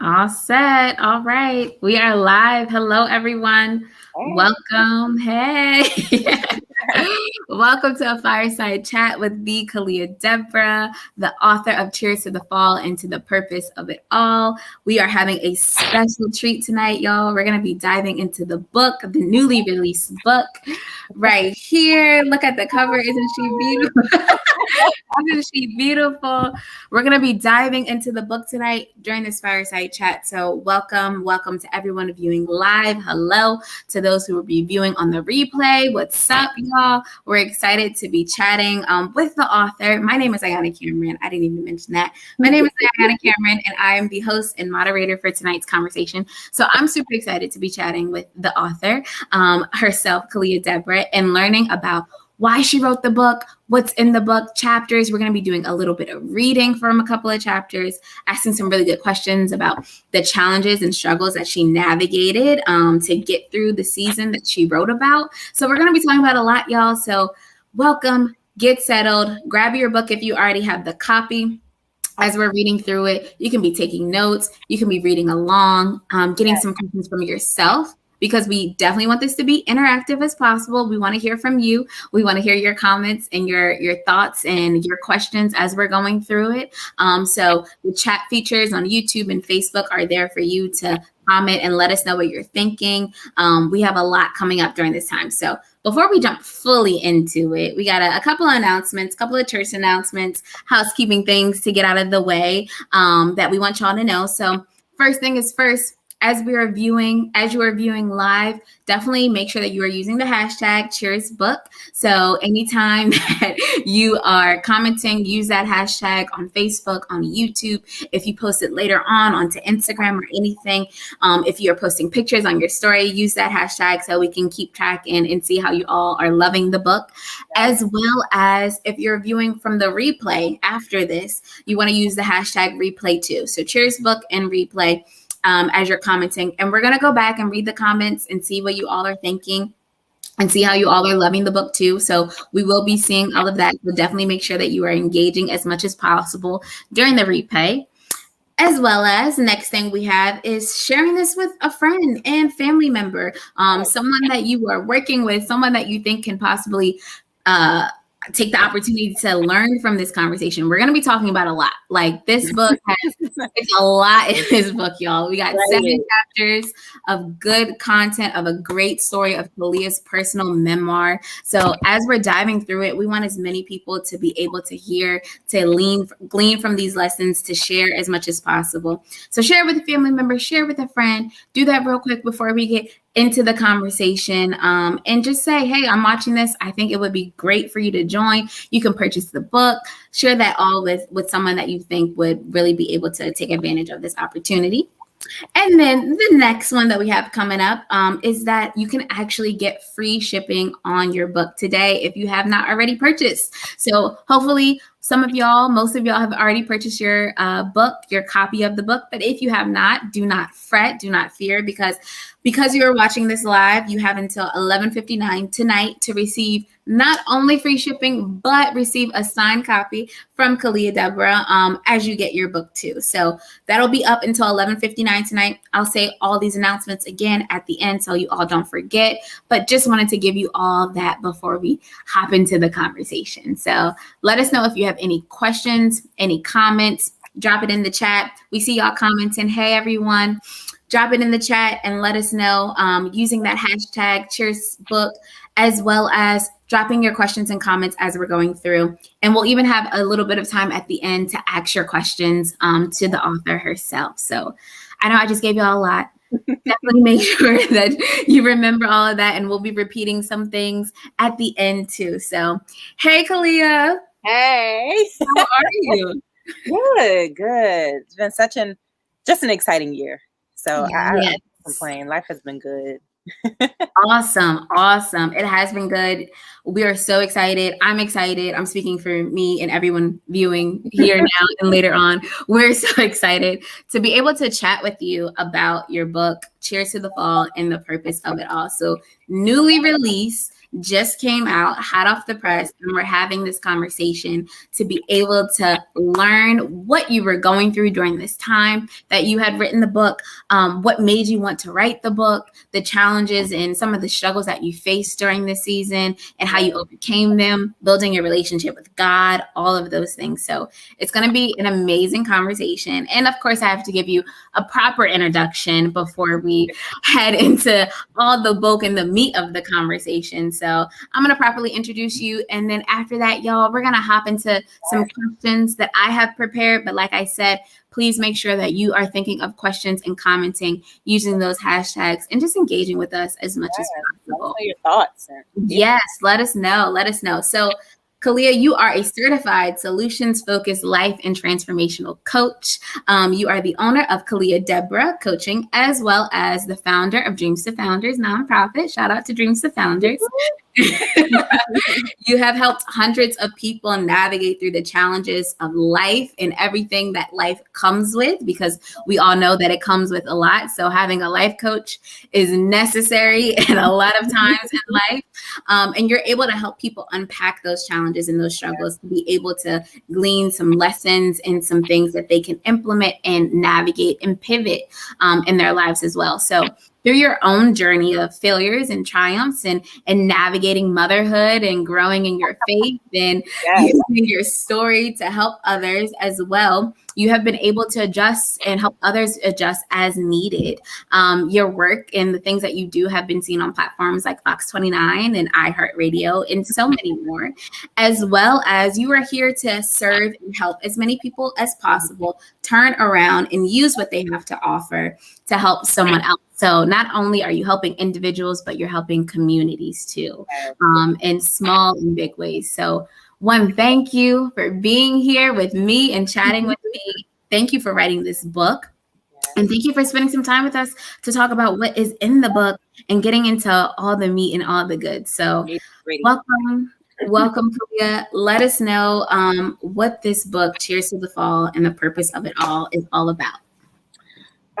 All set. All right. We are live. Hello, everyone. Hey. Welcome. Hey. Welcome to a fireside chat with the Khalia Deborah, the author of Cheers to the Fall and to the Purpose of It All. We are having a special treat tonight, y'all. We're going to be diving into the book, the newly released book right here. Look at the cover. Isn't she beautiful? Isn't she beautiful? We're going to be diving into the book tonight during this fireside chat. So welcome to everyone viewing live. Hello to those who will be viewing on the replay. What's up, y'all? We're excited to be chatting with the author. My name is Ayannah Kamryn. I didn't even mention that. My name is Ayannah Kamryn, and I am the host and moderator for tonight's conversation. So I'm super excited to be chatting with the author herself, Khalia Deborah, and learning about why she wrote the book, what's in the book, chapters. We're going to be doing a little bit of reading from a couple of chapters, asking some really good questions about the challenges and struggles that she navigated to get through the season that she wrote about. So we're going to be talking about a lot, y'all. So welcome, get settled, grab your book if you already have the copy. As we're reading through it, you can be taking notes, you can be reading along, getting some questions from yourself, because we definitely want this to be interactive as possible. We want to hear from you. We want to hear your comments and your thoughts and your questions as we're going through it. So the chat features on YouTube and Facebook are there for you to comment and let us know what you're thinking. We have a lot coming up during this time. So before we jump fully into it, we got a couple of announcements, couple of church announcements, housekeeping things to get out of the way that we want y'all to know. So first thing is first, as you are viewing live, definitely make sure that you are using the hashtag CheersBook. So anytime that you are commenting, use that hashtag on Facebook, on YouTube. If you post it later on onto Instagram or anything, if you're posting pictures on your story, use that hashtag so we can keep track and see how you all are loving the book. As well as if you're viewing from the replay after this, you want to use the hashtag replay too. So CheersBook and replay. As you're commenting. And we're going to go back and read the comments and see what you all are thinking and see how you all are loving the book too. So we will be seeing all of that. So definitely make sure that you are engaging as much as possible during the replay. As well as next thing we have is sharing this with a friend and family member, someone that you are working with, someone that you think can possibly take the opportunity to learn from this conversation. We're going to be talking about a lot. Like this book it's a lot in this book, y'all. We got 7 chapters of good content, of a great story of Khalia's personal memoir. So as we're diving through it, we want as many people to be able to hear, to glean from these lessons, to share as much as possible. So share with a family member, share with a friend. Do that real quick before we get into the conversation, and just say, hey, I'm watching this. I think it would be great for you to join. You can purchase the book, share that all with someone that you think would really be able to take advantage of this opportunity. And then the next one that we have coming up is that you can actually get free shipping on your book today if you have not already purchased. So hopefully most of y'all have already purchased your book, your copy of the book. But if you have not, do not fret, do not fear, because you are watching this live, you have until 11:59 tonight to receive not only free shipping, but receive a signed copy from Khalia Deborah as you get your book too. So that'll be up until 11:59 tonight. I'll say all these announcements again at the end so you all don't forget, but just wanted to give you all that before we hop into the conversation. So let us know if you have any questions, any comments, drop it in the chat. We see y'all commenting. Hey, everyone. Drop it in the chat and let us know using that hashtag CheersBook, as well as dropping your questions and comments as we're going through. And we'll even have a little bit of time at the end to ask your questions to the author herself. So I know I just gave you all a lot. Definitely make sure that you remember all of that, and we'll be repeating some things at the end too. So, hey, Khalia. Hey. How are you? Good. It's been just an exciting year. So I can't complain. Life has been good. Awesome. It has been good. We are so excited. I'm excited. I'm speaking for me and everyone viewing here now and later on. We're so excited to be able to chat with you about your book, Cheers to the Fall and the Purpose of It All. So newly released, just came out, hot off the press, and we're having this conversation to be able to learn what you were going through during this time that you had written the book, what made you want to write the book, the challenges and some of the struggles that you faced during this season and how you overcame them, building your relationship with God, all of those things. So it's going to be an amazing conversation. And of course, I have to give you a proper introduction before we head into all the bulk and the meat of the conversation. So I'm going to properly introduce you. And then after that, y'all, we're going to hop into some questions that I have prepared. But like I said, please make sure that you are thinking of questions and commenting using those hashtags and just engaging with us as much as possible. Your thoughts. Yes, let us know. Let us know. So Khalia, you are a certified solutions-focused life and transformational coach. You are the owner of Khalia Deborah Coaching, as well as the founder of Dreams to Founders nonprofit. Shout out to Dreams to Founders. You have helped hundreds of people navigate through the challenges of life and everything that life comes with, because we all know that it comes with a lot. So having a life coach is necessary and a lot of times in life. And you're able to help people unpack those challenges and those struggles to be able to glean some lessons and some things that they can implement and navigate and pivot in their lives as well. So through your own journey of failures and triumphs and navigating motherhood and growing in your faith and using your story to help others as well, you have been able to adjust and help others adjust as needed. Your work and the things that you do have been seen on platforms like Fox 29 and iHeartRadio and so many more, as well as you are here to serve and help as many people as possible turn around and use what they have to offer to help someone else. So not only are you helping individuals, but you're helping communities too, in small and big ways. So one, thank you for being here with me and chatting with me. Thank you for writing this book. And thank you for spending some time with us to talk about what is in the book and getting into all the meat and all the good. So welcome, Khalia. Let us know what this book, Cheers to the Fall and the Purpose of It All, is all about.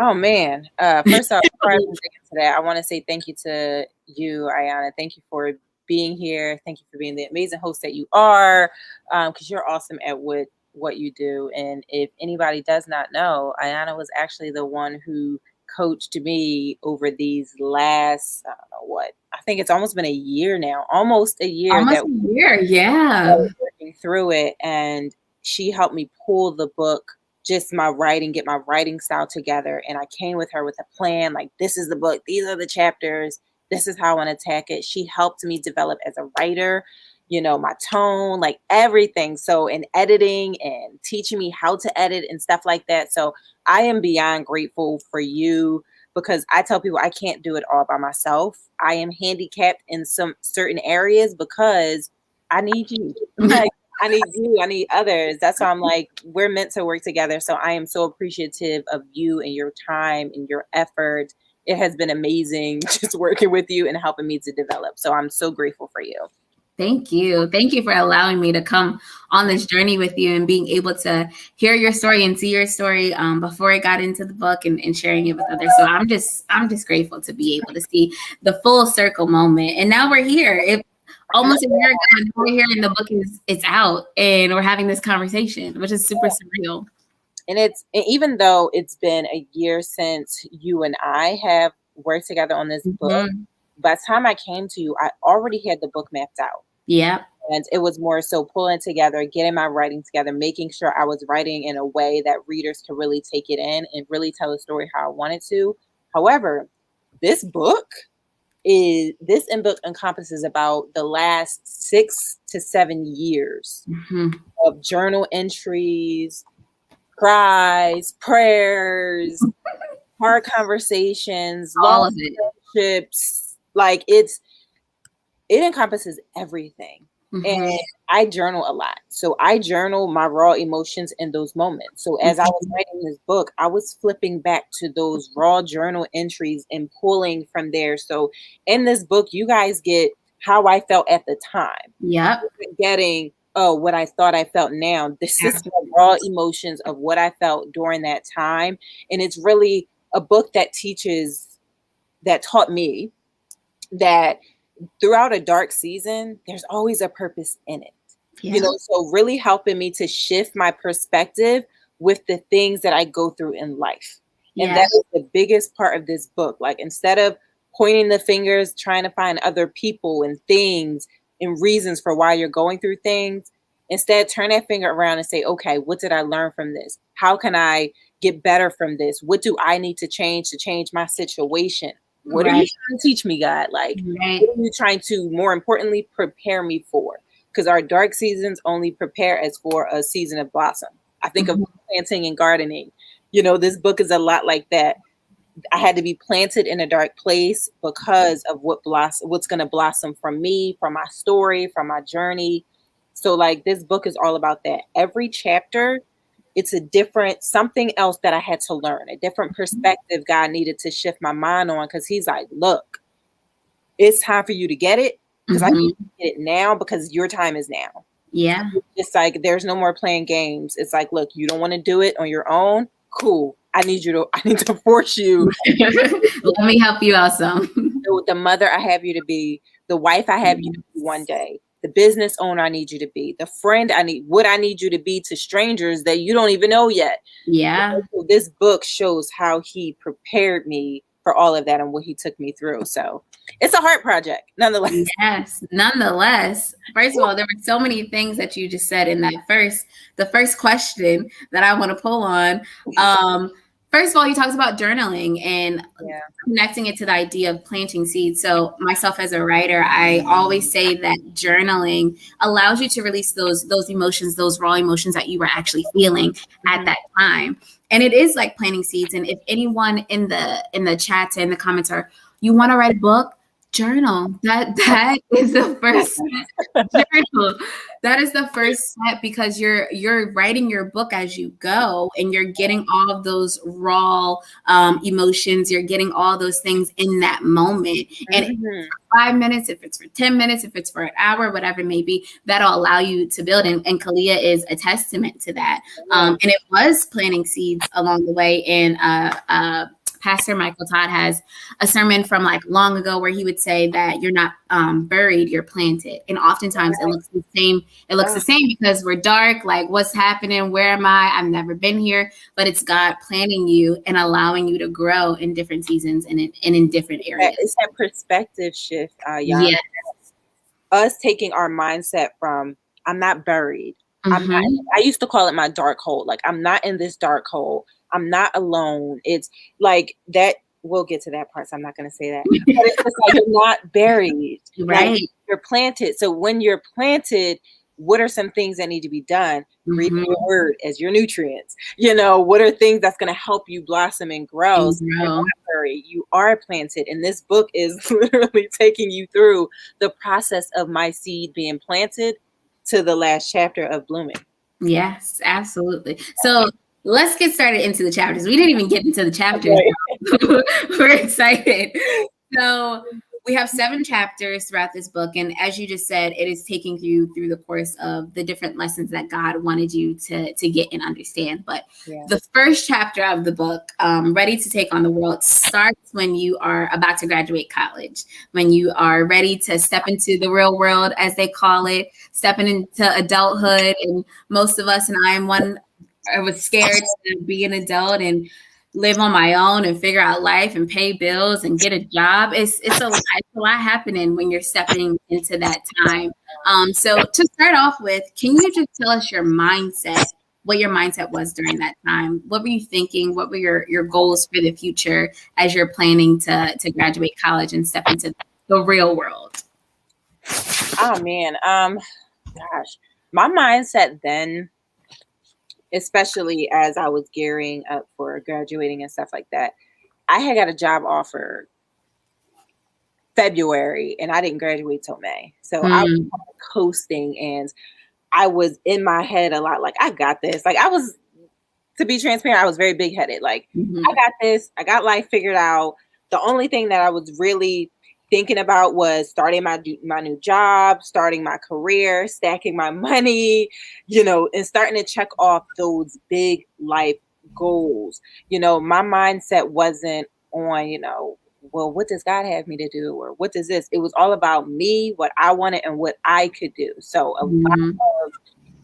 Oh, man. First off, before I get into that, I want to say thank you to you, Ayannah. Thank you for being here. Thank you for being the amazing host that you are, because you're awesome at what you do. And if anybody does not know, Ayannah was actually the one who coached me over these last, I think it's almost been a year now. Almost a year. Yeah. Working through it. And she helped me pull the book, just my writing, get my writing style together. And I came with her with a plan, like, this is the book, these are the chapters, this is how I want to attack it. She helped me develop as a writer, my tone, like everything. So in editing and teaching me how to edit and stuff like that. So I am beyond grateful for you, because I tell people I can't do it all by myself. I am handicapped in some certain areas because I need you. Like, I need you. I need others. That's why I'm like, we're meant to work together. So I am so appreciative of you and your time and your effort. It has been amazing just working with you and helping me to develop. So I'm so grateful for you. Thank you. Thank you for allowing me to come on this journey with you and being able to hear your story and see your story before I got into the book and sharing it with others. So I'm just grateful to be able to see the full circle moment. And now we're here. Almost a year ago, and we're here and the book it's out and we're having this conversation, which is super surreal. And even though it's been a year since you and I have worked together on this book, by the time I came to you, I already had the book mapped out. Yeah. And it was more so pulling together, getting my writing together, making sure I was writing in a way that readers could really take it in and really tell the story how I wanted to. However, this book encompasses about the last 6 to 7 years of journal entries, cries, prayers, hard conversations, all of friendships. Like, it encompasses everything. And I journal a lot. So I journal my raw emotions in those moments. So as I was writing this book, I was flipping back to those raw journal entries and pulling from there. So in this book, you guys get how I felt at the time. Yeah. Getting, what I thought I felt now. This is the raw emotions of what I felt during that time. And it's really a book that taught me that throughout a dark season, there's always a purpose in it. Yeah. So really helping me to shift my perspective with the things that I go through in life. And that is the biggest part of this book. Like, instead of pointing the fingers, trying to find other people and things and reasons for why you're going through things, instead turn that finger around and say, okay, what did I learn from this? How can I get better from this? What do I need to change my situation? What are you trying to teach me, God? Like, what are you trying to, more importantly, prepare me for? Because our dark seasons only prepare us for a season of blossom. I think of planting and gardening. This book is a lot like that. I had to be planted in a dark place because of what's going to blossom from me, from my story, from my journey. So like, this book is all about that. Every chapter, it's a different, something else that I had to learn, a different perspective God needed to shift my mind on. Cause he's like, look, it's time for you to get it. Cause I need to get it now, because your time is now. Yeah. It's like, there's no more playing games. It's like, look, you don't want to do it on your own. Cool. I need to force you. Let me help you out some. The mother I have you to be, the wife I have you to be one day, the business owner I need you to be, the friend I need you to be to strangers that you don't even know yet. Yeah. So this book shows how he prepared me for all of that and what he took me through. So it's a heart project, nonetheless. Yes, nonetheless. First of all, there were so many things that you just said in the first question that I want to pull on. First of all, you talked about journaling and connecting it to the idea of planting seeds. So myself as a writer, I always say that journaling allows you to release those emotions, those raw emotions that you were actually feeling at that time. And it is like planting seeds. And if anyone in the chats and the comments are, you want to write a book, journal. That is the first journal. That is the first step, because you're writing your book as you go, and you're getting all of those raw emotions. You're getting all those things in that moment. And if it's for 5 minutes, if it's for 10 minutes, if it's for an hour, whatever it may be, that'll allow you to build. And Khalia is a testament to that. And it was planting seeds along the way. And Pastor Michael Todd has a sermon from like long ago where he would say that you're not buried, you're planted. And oftentimes it looks the same. It looks the same because we're dark. Like, what's happening? Where am I? I've never been here. But it's God planting you and allowing you to grow in different seasons and in different areas. It's that perspective shift, Ayannah. Us taking our mindset from, I'm not buried. I used to call it my dark hole. Like, I'm not in this dark hole. I'm not alone. It's like that. We'll get to that part, so I'm not going to say that. But it's just like, you're not buried. Right. Like, you're planted. So when you're planted, what are some things that need to be done? Reading your word as your nutrients. What are things that's going to help you blossom and grow? So you're not buried. You are planted. And this book is literally taking you through the process of my seed being planted to the last chapter of blooming. Yes, absolutely. So let's get started into the chapters. We didn't even get into the chapters. We're excited. So we have 7 chapters throughout this book. And as you just said, it is taking you through the course of the different lessons that God wanted you to get and understand. But the first chapter of the book, Ready to Take on the World, starts when you are about to graduate college, when you are ready to step into the real world, as they call it, stepping into adulthood. And most of us, and I was scared to be an adult and live on my own and figure out life and pay bills and get a job. It's a lot happening when you're stepping into that time. So to start off with, can you just tell us your mindset, what your mindset was during that time? What were you thinking? What were your goals for the future as you're planning to graduate college and step into the real world? Oh man. Gosh, my mindset then, especially as I was gearing up for graduating and stuff like that, I had got a job offer February and I didn't graduate till May. So I was coasting, and I was in my head a lot like, I got this. Like, I was, to be transparent, I was very big headed. Like, I got this. I got life figured out. The only thing that I was really thinking about was starting my new job, starting my career, stacking my money, and starting to check off those big life goals. My mindset wasn't on, well, what does God have me to do? Or what does this? It was all about me, what I wanted and what I could do. So a lot Mm-hmm. of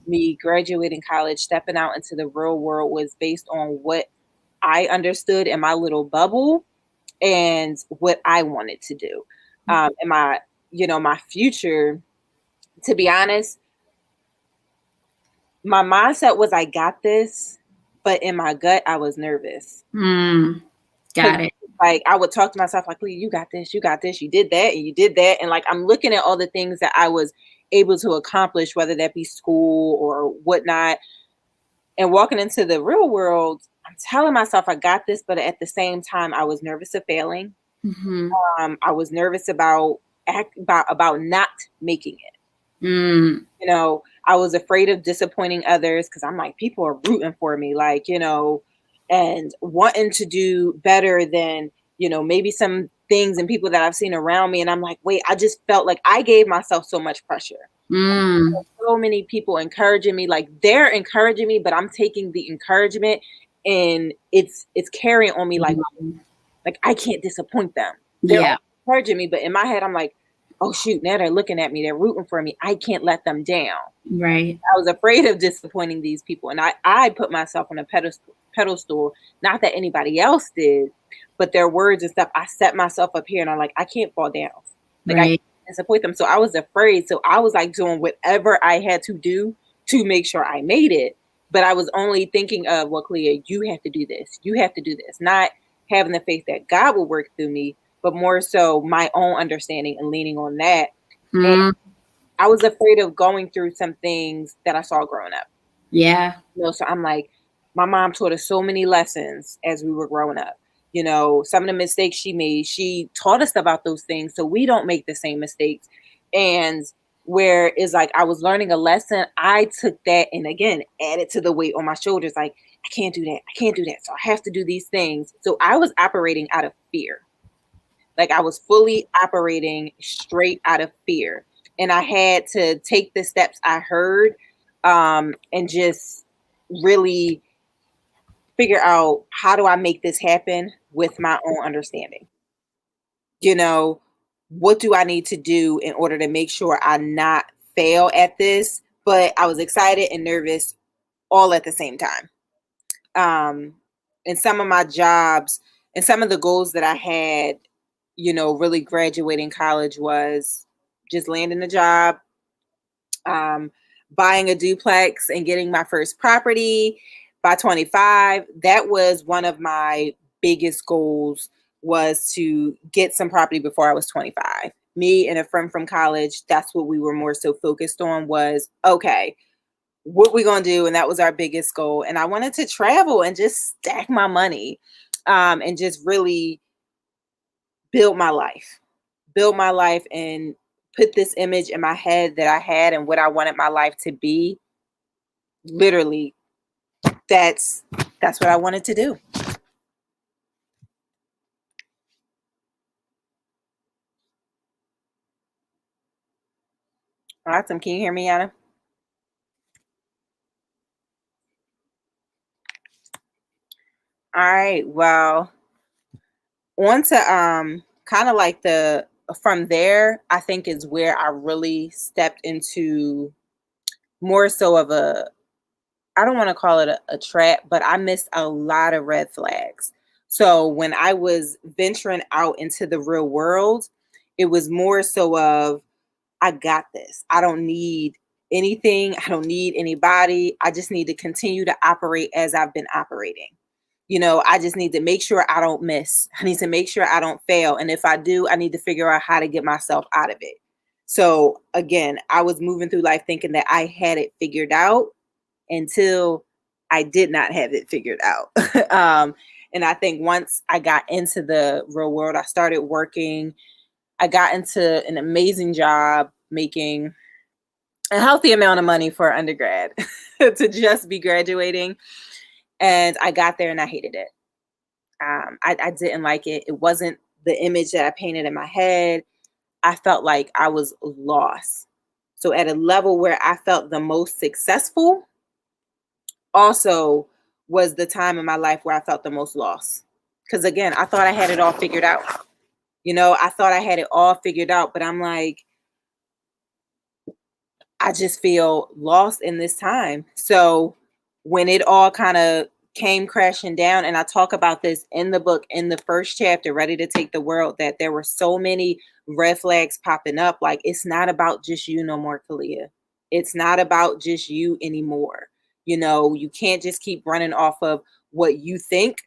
me graduating college, stepping out into the real world was based on what I understood in my little bubble and what I wanted to do. And my future, to be honest, my mindset was I got this, but in my gut, I was nervous. Got it. Like I would talk to myself like, "Well, you got this, you got this, you did that, and you did that," and like I'm looking at all the things that I was able to accomplish, whether that be school or whatnot, and walking into the real world, I'm telling myself I got this, but at the same time, I was nervous of failing. Mm-hmm. I was nervous about not making it. Mm. I was afraid of disappointing others because I'm like, people are rooting for me, like, and wanting to do better than, maybe some things and people that I've seen around me. And I'm like, wait, I just felt like I gave myself so much pressure. Mm. So many people encouraging me, like they're encouraging me, but I'm taking the encouragement and it's carrying on me like I can't disappoint them. They're Yeah. encouraging me, but in my head, I'm like, oh shoot, now they're looking at me, they're rooting for me. I can't let them down. Right. I was afraid of disappointing these people. And I put myself on a pedestal, not that anybody else did, but their words and stuff. I set myself up here and I'm like, I can't fall down. Like I Right. can't disappoint them. So I was afraid. So I was like doing whatever I had to do to make sure I made it. But I was only thinking of, well, Khalia, you have to do this. You have to do this. Not having the faith that God will work through me, but more so my own understanding and leaning on that. And Mm. I was afraid of going through some things that I saw growing up. Yeah. So I'm like, my mom taught us so many lessons as we were growing up. Some of the mistakes she made, she taught us about those things so we don't make the same mistakes. And where it's like I was learning a lesson, I took that and again added to the weight on my shoulders. Like, I can't do that. I can't do that. So I have to do these things. So I was operating out of fear. Like I was fully operating straight out of fear. And I had to take the steps I heard and just really figure out how do I make this happen with my own understanding. What do I need to do in order to make sure I not fail at this? But I was excited and nervous all at the same time. And some of my jobs and some of the goals that I had, really graduating college was just landing a job, buying a duplex and getting my first property by 25. That was one of my biggest goals, was to get some property before I was 25. Me and a friend from college, that's what we were more so focused on was, okay, what we gonna do? And that was our biggest goal. And I wanted to travel and just stack my money and just really build my life and put this image in my head that I had and what I wanted my life to be. Literally, that's what I wanted to do. Awesome. Can you hear me, Ayannah? All right. Well, on to kind of like from there, I think is where I really stepped into more so of I don't want to call it a trap, but I missed a lot of red flags. So when I was venturing out into the real world, it was more so of, I got this. I don't need anything. I don't need anybody. I just need to continue to operate as I've been operating. I just need to make sure I don't miss. I need to make sure I don't fail. And if I do, I need to figure out how to get myself out of it. So again, I was moving through life thinking that I had it figured out until I did not have it figured out. And I think once I got into the real world, I started working. I got into an amazing job making a healthy amount of money for undergrad to just be graduating. And I got there and I hated it. I didn't like it. It wasn't the image that I painted in my head. I felt like I was lost. So at a level where I felt the most successful also was the time in my life where I felt the most lost. Because again, I thought I had it all figured out. You know, I thought I had it all figured out, but I'm like, I just feel lost in this time. So when it all kind of came crashing down, and I talk about this in the book in the first chapter, Ready to Take the World, that there were so many red flags popping up. Like, it's not about just you no more, Khalia. It's not about just you anymore. You know, you can't just keep running off of what you think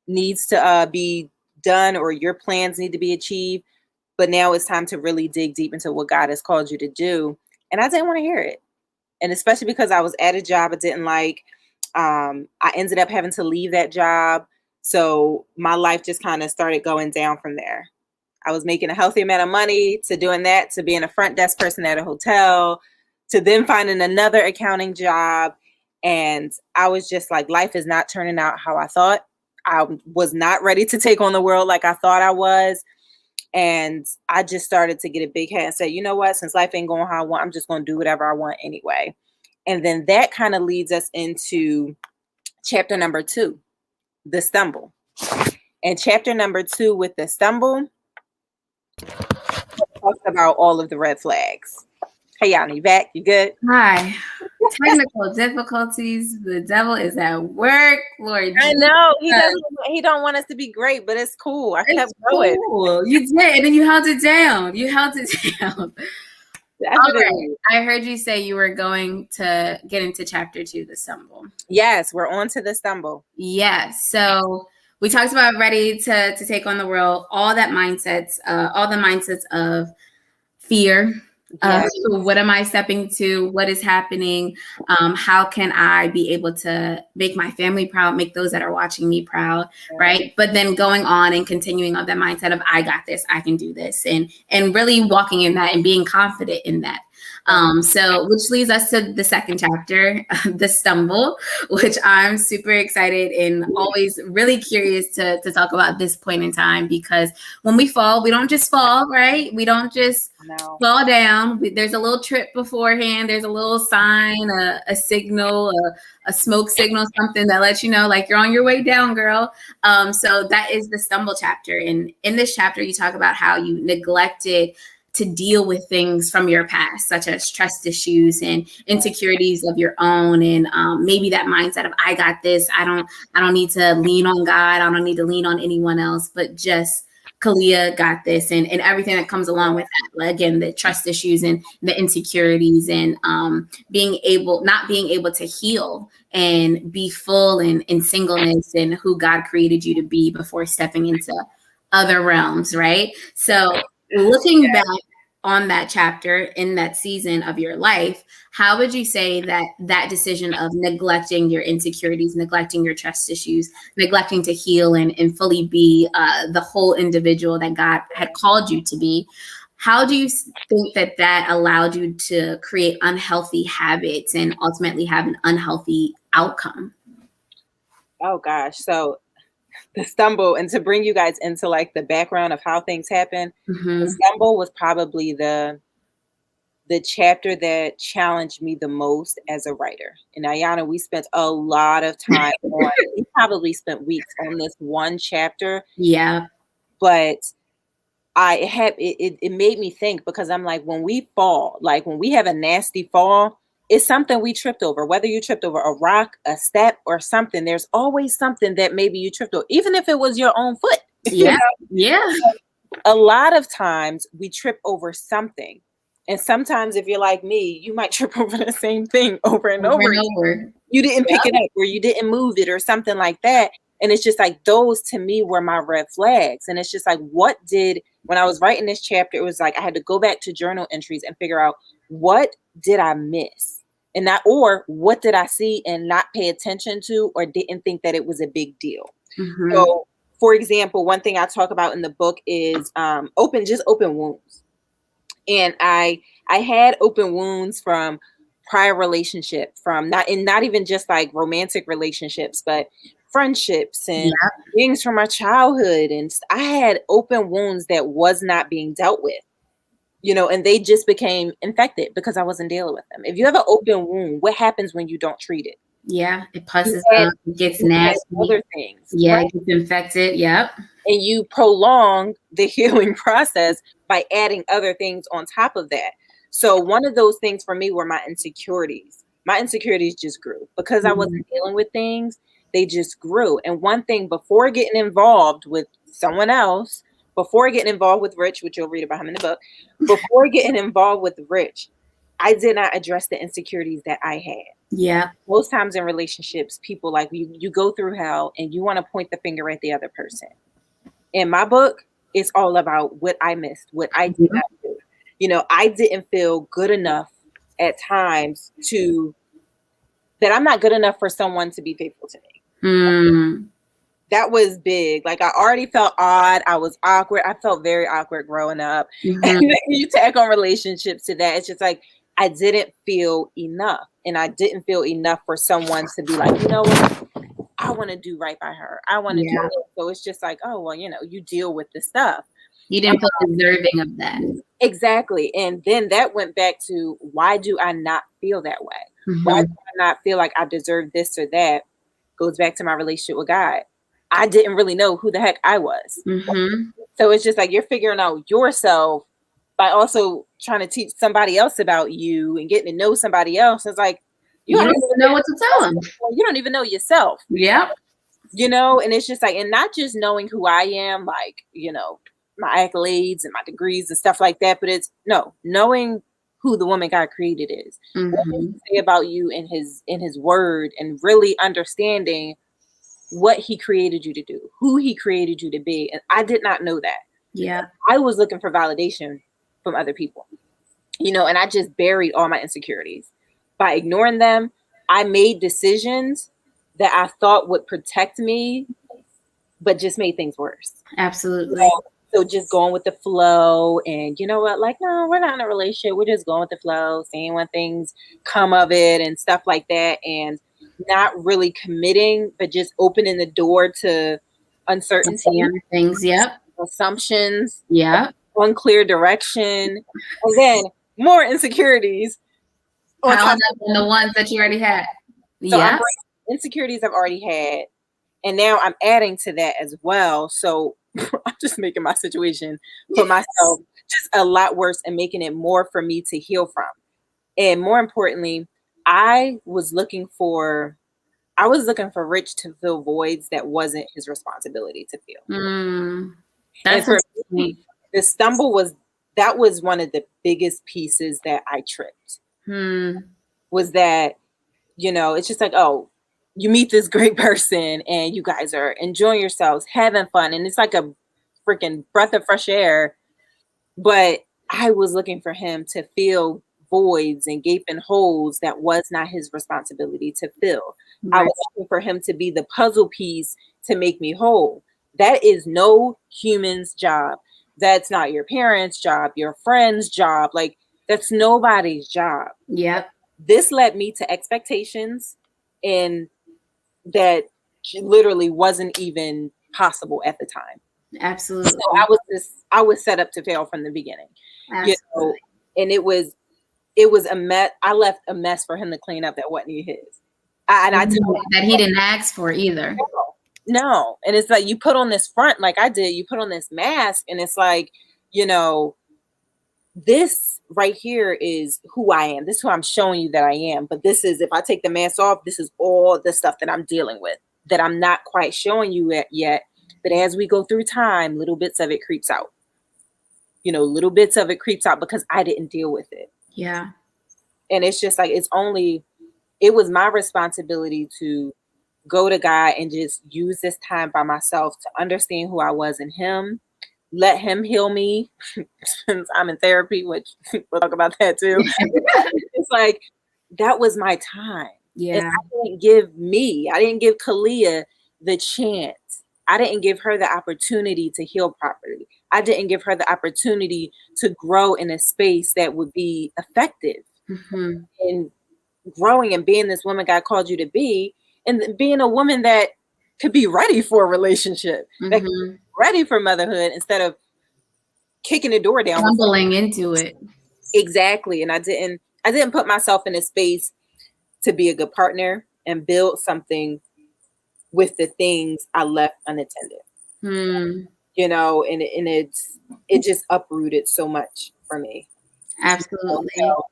needs to be done, or your plans need to be achieved. But now it's time to really dig deep into what God has called you to do. And I didn't want to hear it. And especially because I was at a job I didn't like. I ended up having to leave that job. So my life just kind of started going down from there. I was making a healthy amount of money, to doing that, to being a front desk person at a hotel, to then finding another accounting job. And I was just like, life is not turning out how I thought. I was not ready to take on the world like I thought I was. And I just started to get a big head and say, you know what, since life ain't going how I want, I'm just going to do whatever I want anyway. And then that kind of leads us into chapter number 2, the stumble. And chapter number 2 with the stumble talks about all of the red flags. Hey, Ayannah, you back? You good? Hi. Technical difficulties. The devil is at work, Lord. I know he don't want us to be great, but it's cool. I kept going. Cool. You did, and then you held it down. All right. I heard you say you were going to get into chapter 2, the stumble. Yes, we're on to the stumble. Yes. So we talked about ready to take on the world, all the mindsets of fear. Yes. So what am I stepping to? What is happening? How can I be able to make my family proud, make those that are watching me proud, right? But then going on and continuing on that mindset of I got this, I can do this, and really walking in that and being confident in that. So which leads us to the second chapter, the stumble, which I'm super excited and always really curious to talk about this point in time, because when we fall, we don't just fall, right? We don't just fall down. There's a little trip beforehand. There's a little sign, a signal, a smoke signal, something that lets you know, like, you're on your way down, girl. So that is the stumble chapter. And in this chapter, you talk about how you neglected to deal with things from your past, such as trust issues and insecurities of your own. And maybe that mindset of, I got this. I don't need to lean on God. I don't need to lean on anyone else, but just Khalia got this, and everything that comes along with that. Again, the trust issues and the insecurities, and not being able to heal and be full in singleness and who God created you to be before stepping into other realms, right? So looking back on that chapter in that season of your life, how would you say that decision of neglecting your insecurities, neglecting your trust issues, neglecting to heal and fully be the whole individual that God had called you to be, how do you think that allowed you to create unhealthy habits and ultimately have an unhealthy outcome? Oh gosh. So the stumble, and to bring you guys into like the background of how things happen, the stumble was probably the chapter that challenged me the most as a writer. And Ayannah, we spent a lot of time on, we probably spent weeks on this one chapter. Yeah. But it made me think, because I'm like, when we fall, like when we have a nasty fall, it's something we tripped over. Whether you tripped over a rock, a step, or something, there's always something that maybe you tripped over, even if it was your own foot. Yeah. Yeah. A lot of times we trip over something. And sometimes if you're like me, you might trip over the same thing over and over. You didn't pick it up, or you didn't move it, or something like that. And it's just like, those to me were my red flags. And it's just like, when I was writing this chapter, it was like I had to go back to journal entries and figure out, what did I miss? Or what did I see and not pay attention to, or didn't think that it was a big deal? So, for example, one thing I talk about in the book is open wounds. And I had open wounds from prior relationship, from not even just like romantic relationships, but friendships and things from my childhood. And I had open wounds that was not being dealt with. And they just became infected because I wasn't dealing with them. If you have an open wound, what happens when you don't treat it? Yeah, it pusses up, it gets nasty. Other things. Yeah, right? It gets infected. Yep. And you prolong the healing process by adding other things on top of that. So one of those things for me were my insecurities. My insecurities just grew because I wasn't dealing with things. They just grew. And one thing, before getting involved with someone else, before getting involved with Rich, which you'll read about him in the book, before getting involved with Rich, I did not address the insecurities that I had. Yeah. Most times in relationships, people like you go through hell and you want to point the finger at the other person. In my book, it's all about what I missed, what I did not do. You know, I didn't feel good enough at times that I'm not good enough for someone to be faithful to me. That was big. Like, I already felt odd. I was awkward. I felt very awkward growing up. And then you tag on relationships to that. It's just like, I didn't feel enough. And I didn't feel enough for someone to be like, you know what? I want to do right by her. I want to do it. So it's just like, oh, well, you know, you deal with the stuff. You didn't feel deserving of that. Exactly. And then that went back to, why do I not feel that way? Why do I not feel like I deserve this or that? Goes back to my relationship with God. I didn't really know who the heck I was. So it's just like, you're figuring out yourself by also trying to teach somebody else about you and getting to know somebody else. It's like, you don't even know what to tell them. You don't even know yourself. Yeah. You know, and it's just like, and not just knowing who I am, like, you know, my accolades and my degrees and stuff like that, but it's knowing who the woman God created is. What does he say about you in his word, and really understanding what he created you to do, who he created you to be. And I did not know that. Yeah. I was looking for validation from other people, you know, and I just buried all my insecurities. By ignoring them, I made decisions that I thought would protect me, but just made things worse. Absolutely. You know? So just going with the flow, and you know what, like, no, we're not in a relationship. We're just going with the flow, seeing when things come of it and stuff like that. And not really committing, but just opening the door to uncertainty, things, assumptions, unclear direction, and then more insecurities on top of the ones that you already had. So insecurities I've already had, and now I'm adding to that as well. So I'm just making my situation for myself just a lot worse and making it more for me to heal from. And more importantly, I was looking for Rich to fill voids that wasn't his responsibility to fill. That's for me, the stumble was one of the biggest pieces that I tripped. Was that, you know, it's just like, oh, you meet this great person and you guys are enjoying yourselves, having fun, and it's like a freaking breath of fresh air. But I was looking for him to fill voids and gaping holes that was not his responsibility to fill. I was looking for him to be the puzzle piece to make me whole. That is no human's job. That's not your parents' job, your friend's job. Like, that's nobody's job. Yep. This led me to expectations, and that literally wasn't even possible at the time. Absolutely. So I was set up to fail from the beginning. Absolutely. You know, and it was a mess. I left a mess for him to clean up that wasn't his. I told him that he didn't ask for either. No. And it's like, you put on this front like I did, you put on this mask, and it's like, you know, this right here is who I am. This is who I'm showing you that I am. But this is, if I take the mask off, this is all the stuff that I'm dealing with that I'm not quite showing you yet. But as we go through time, little bits of it creeps out. You know, little bits of it creeps out because I didn't deal with it. Yeah. And it's just like, it was my responsibility to go to God and just use this time by myself to understand who I was in him, let him heal me since I'm in therapy, which we'll talk about that too. It's like, that was my time. Yeah. And I didn't give Khalia the chance. I didn't give her the opportunity to heal properly. I didn't give her the opportunity to grow in a space that would be effective in growing and being this woman God called you to be, and being a woman that could be ready for a relationship, that could be ready for motherhood, instead of kicking the door down, stumbling into it. Exactly. And I didn't put myself in a space to be a good partner and build something with the things I left unattended. you know, and it just uprooted so much for me. Absolutely. So,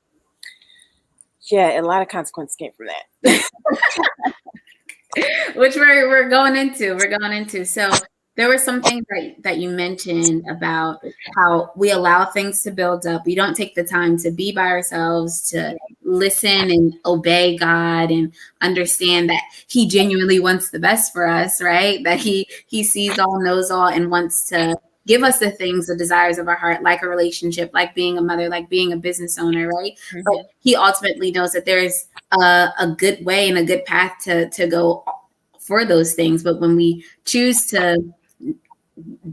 yeah, a lot of consequences came from that. Which we're going into. We're going into. So there were some things that you mentioned about how we allow things to build up. We don't take the time to be by ourselves, to listen and obey God and understand that He genuinely wants the best for us, right? That He sees all, knows all, and wants to give us the things, the desires of our heart, like a relationship, like being a mother, like being a business owner, right? Mm-hmm. But He ultimately knows that there's a good way and a good path to go for those things. But when we choose to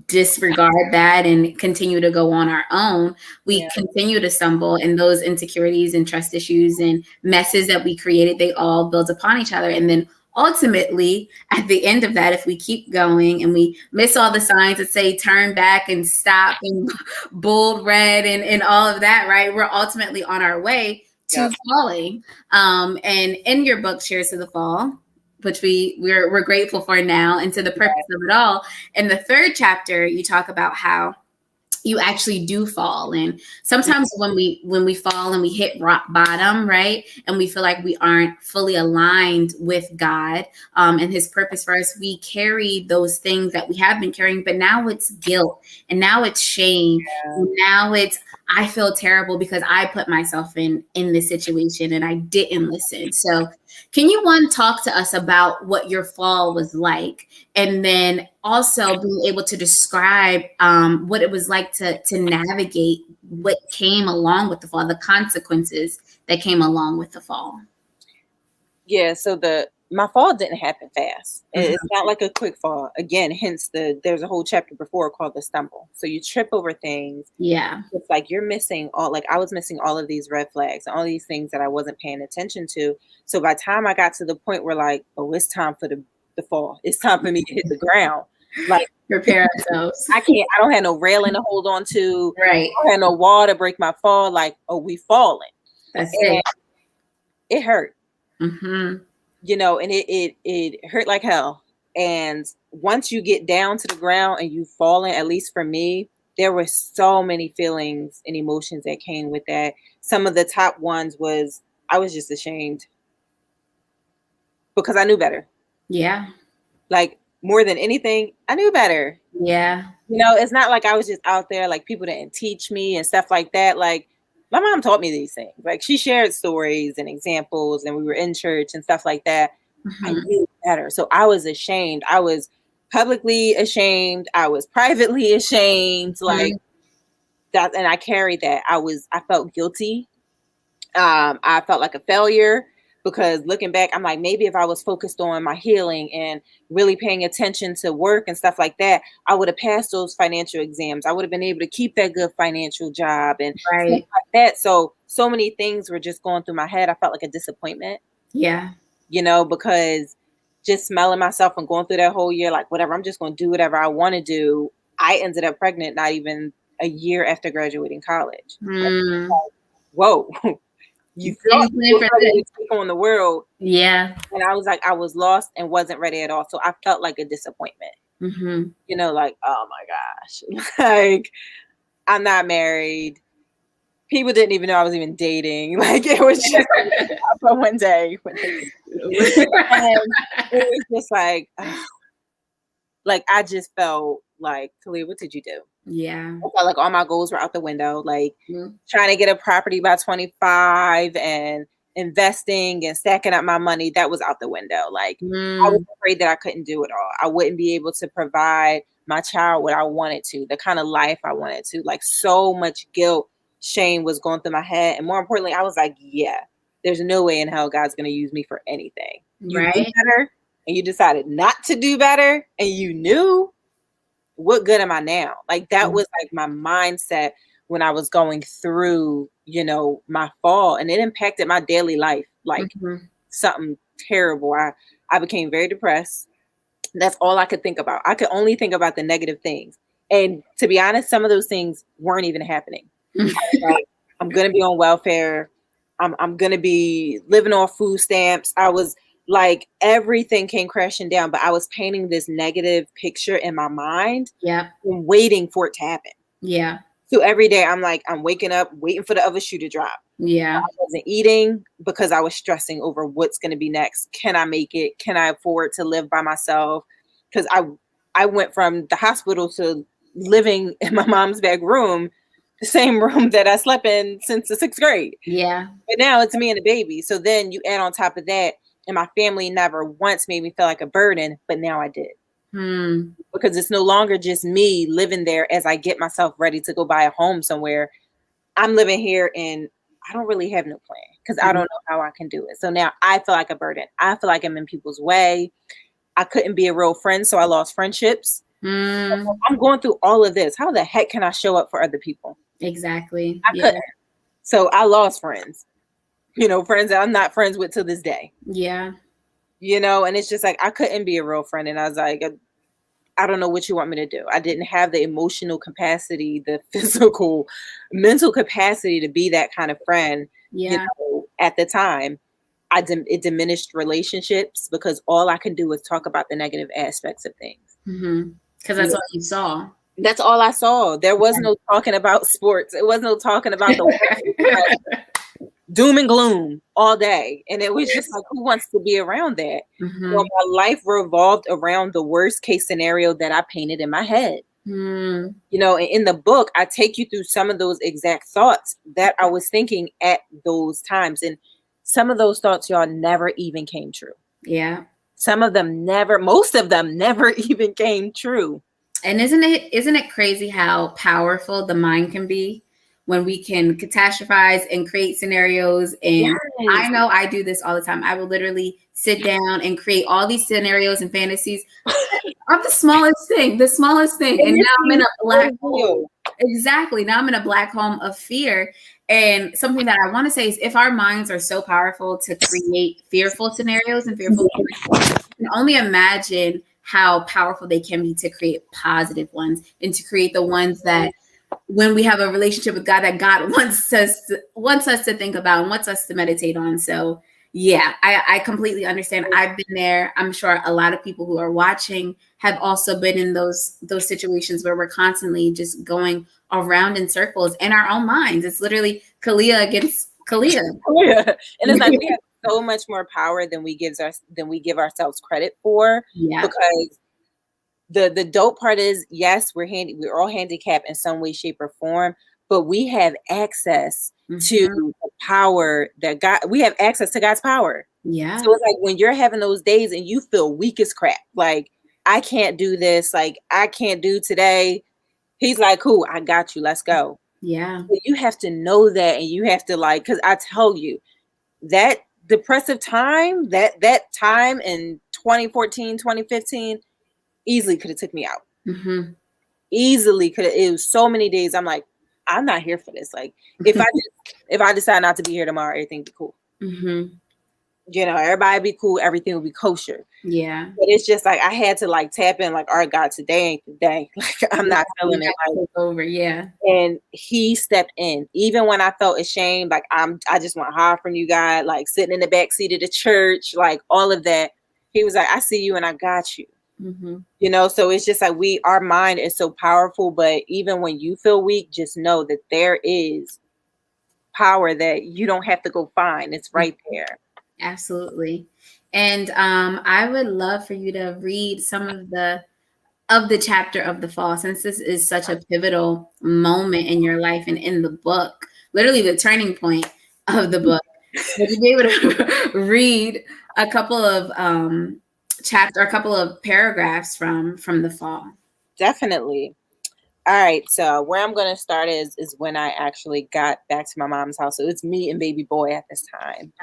disregard that and continue to go on our own, we continue to stumble, and those insecurities and trust issues and messes that we created, they all build upon each other. And then ultimately, at the end of that, if we keep going and we miss all the signs that say turn back and stop and bold red and all of that, right, we're ultimately on our way to falling. And in your book, Cheers to the Fall, which we're grateful for now, and to the purpose of it all. In the third chapter, you talk about how you actually do fall. And sometimes when we fall and we hit rock bottom, right, and we feel like we aren't fully aligned with God and His purpose for us, we carry those things that we have been carrying, but now it's guilt, and now it's shame, and now it's I feel terrible because I put myself in this situation and I didn't listen. So can you talk to us about what your fall was like, and then also being able to describe what it was like to navigate what came along with the fall, the consequences that came along with the fall? Yeah, so my fall didn't happen fast. Mm-hmm. It's not like a quick fall. Again, hence there's a whole chapter before called the stumble. So you trip over things. Yeah. It's like you're missing I was missing all of these red flags and all these things that I wasn't paying attention to. So by the time I got to the point where like, oh, it's time for the fall. It's time for me to hit the ground. Like prepare ourselves. I don't have no railing to hold on to. Right. I don't have no wall to break my fall. Like, oh, we falling. That's it. It hurt. Mm-hmm. You know, and it hurt like hell. And once you get down to the ground and you've fallen, at least for me, there were so many feelings and emotions that came with that. Some of the top ones was I was just ashamed because I knew better. Yeah. Like more than anything, I knew better. Yeah. You know, it's not like I was just out there, like people didn't teach me and stuff like that. Like my mom taught me these things. Like she shared stories and examples, and we were in church and stuff like that. Mm-hmm. I knew better. So I was ashamed. I was publicly ashamed. I was privately ashamed. Like that. And I carried that. I felt guilty. I felt like a failure because looking back, I'm like, maybe if I was focused on my healing and really paying attention to work and stuff like that, I would have passed those financial exams. I would have been able to keep that good financial job and stuff like that. So many things were just going through my head. I felt like a disappointment. Yeah. You know, because just smelling myself and going through that whole year, like whatever, I'm just going to do whatever I want to do. I ended up pregnant not even a year after graduating college. Like, whoa. You thought you were ready to take on the world. Yeah. And I was like, I was lost and wasn't ready at all. So I felt like a disappointment. Mm-hmm. You know, like, oh my gosh. Like, I'm not married. People didn't even know I was even dating. Like, it was just one day. And it was just like I just felt like, Khalia, what did you do? Yeah. I felt like all my goals were out the window, like trying to get a property by 25 and investing and stacking up my money. That was out the window. Like I was afraid that I couldn't do it all. I wouldn't be able to provide my child what I wanted to, the kind of life I wanted to. Like so much guilt, shame was going through my head. And more importantly, I was like, yeah, there's no way in hell God's going to use me for anything. You knew better and you decided not to do better and you knew. What good am I now? Like that was like my mindset when I was going through, you know, my fall, and it impacted my daily life like something terrible. I became very depressed. That's all I could think about. I could only think about the negative things. And to be honest, some of those things weren't even happening. Like, I'm going to be on welfare. I'm going to be living off food stamps. I was Like everything came crashing down, but I was painting this negative picture in my mind Yeah. and waiting for it to happen. Yeah. So every day I'm like, I'm waking up, waiting for the other shoe to drop. Yeah. I wasn't eating because I was stressing over what's going to be next. Can I make it? Can I afford to live by myself? Because I went from the hospital to living in my mom's back room, the same room that I slept in since the 6th grade. Yeah. But now it's me and the baby. So then you add on top of that, and my family never once made me feel like a burden, but now I did. Because it's no longer just me living there as I get myself ready to go buy a home somewhere. I'm living here and I don't really have no plan because I don't know how I can do it. So now I feel like a burden. I feel like I'm in people's way. I couldn't be a real friend, so I lost friendships. I'm going through all of this. How the heck can I show up for other people? Exactly. I couldn't. So I lost friends. Friends that I'm not friends with to this day. Yeah. And it's just like I couldn't be a real friend. And I was like, I don't know what you want me to do. I didn't have the emotional capacity, the physical, mental capacity to be that kind of friend. Yeah. At the time, it diminished relationships because all I can do is talk about the negative aspects of things. Because that's all you saw. That's all I saw. There was no talking about sports. It was no talking about the doom and gloom all day. And it was just like, who wants to be around that? My life revolved around the worst case scenario that I painted in my head. And in the book, I take you through some of those exact thoughts that I was thinking at those times. And some of those thoughts, y'all, never even came true. Yeah. Most of them never even came true. And isn't it crazy how powerful the mind can be when we can catastrophize and create scenarios? And I know I do this all the time. I will literally sit down and create all these scenarios and fantasies of the smallest thing. And now I'm in a black hole. Exactly. Now I'm in a black hole of fear. And something that I want to say is if our minds are so powerful to create fearful scenarios and fearful you can only imagine how powerful they can be to create positive ones and to create the ones that when we have a relationship with God that God wants us to think about and wants us to meditate on. So yeah, I completely understand. I've been there. I'm sure a lot of people who are watching have also been in those situations where we're constantly just going around in circles in our own minds. It's literally Khalia against Khalia. And it's like we have so much more power than we give ourselves credit for. Yeah. Because the dope part is, yes, we're all handicapped in some way, shape, or form, but we have access to the power that we have access to God's power. Yeah. So it's like when you're having those days and you feel weak as crap, like I can't do this, like I can't do today. He's like, cool, I got you. Let's go. Yeah. But you have to know that, and you have to because I tell you that depressive time, that time in 2014, 2015, easily could have took me out. Easily could have. It was so many days. I'm like, I'm not here for this. Like if I decide not to be here tomorrow, everything would be cool. Everybody be cool. Everything will be kosher. Yeah. But it's just like, I had to tap in, all right, God, today ain't the day. I'm not feeling it. Over. Yeah. And he stepped in, even when I felt ashamed. I just want to hide from you, God, sitting in the back seat of the church, all of that. He was like, I see you and I got you. So it's just like our mind is so powerful, but even when you feel weak, just know that there is power that you don't have to go find. It's right there. Absolutely. And I would love for you to read some of the chapter of the fall, since this is such a pivotal moment in your life and in the book, literally the turning point of the book. Would you be able to read a couple of a couple of paragraphs from the fall? Definitely. All right. So where I'm going to start is when I actually got back to my mom's house. So it's me and baby boy at this time.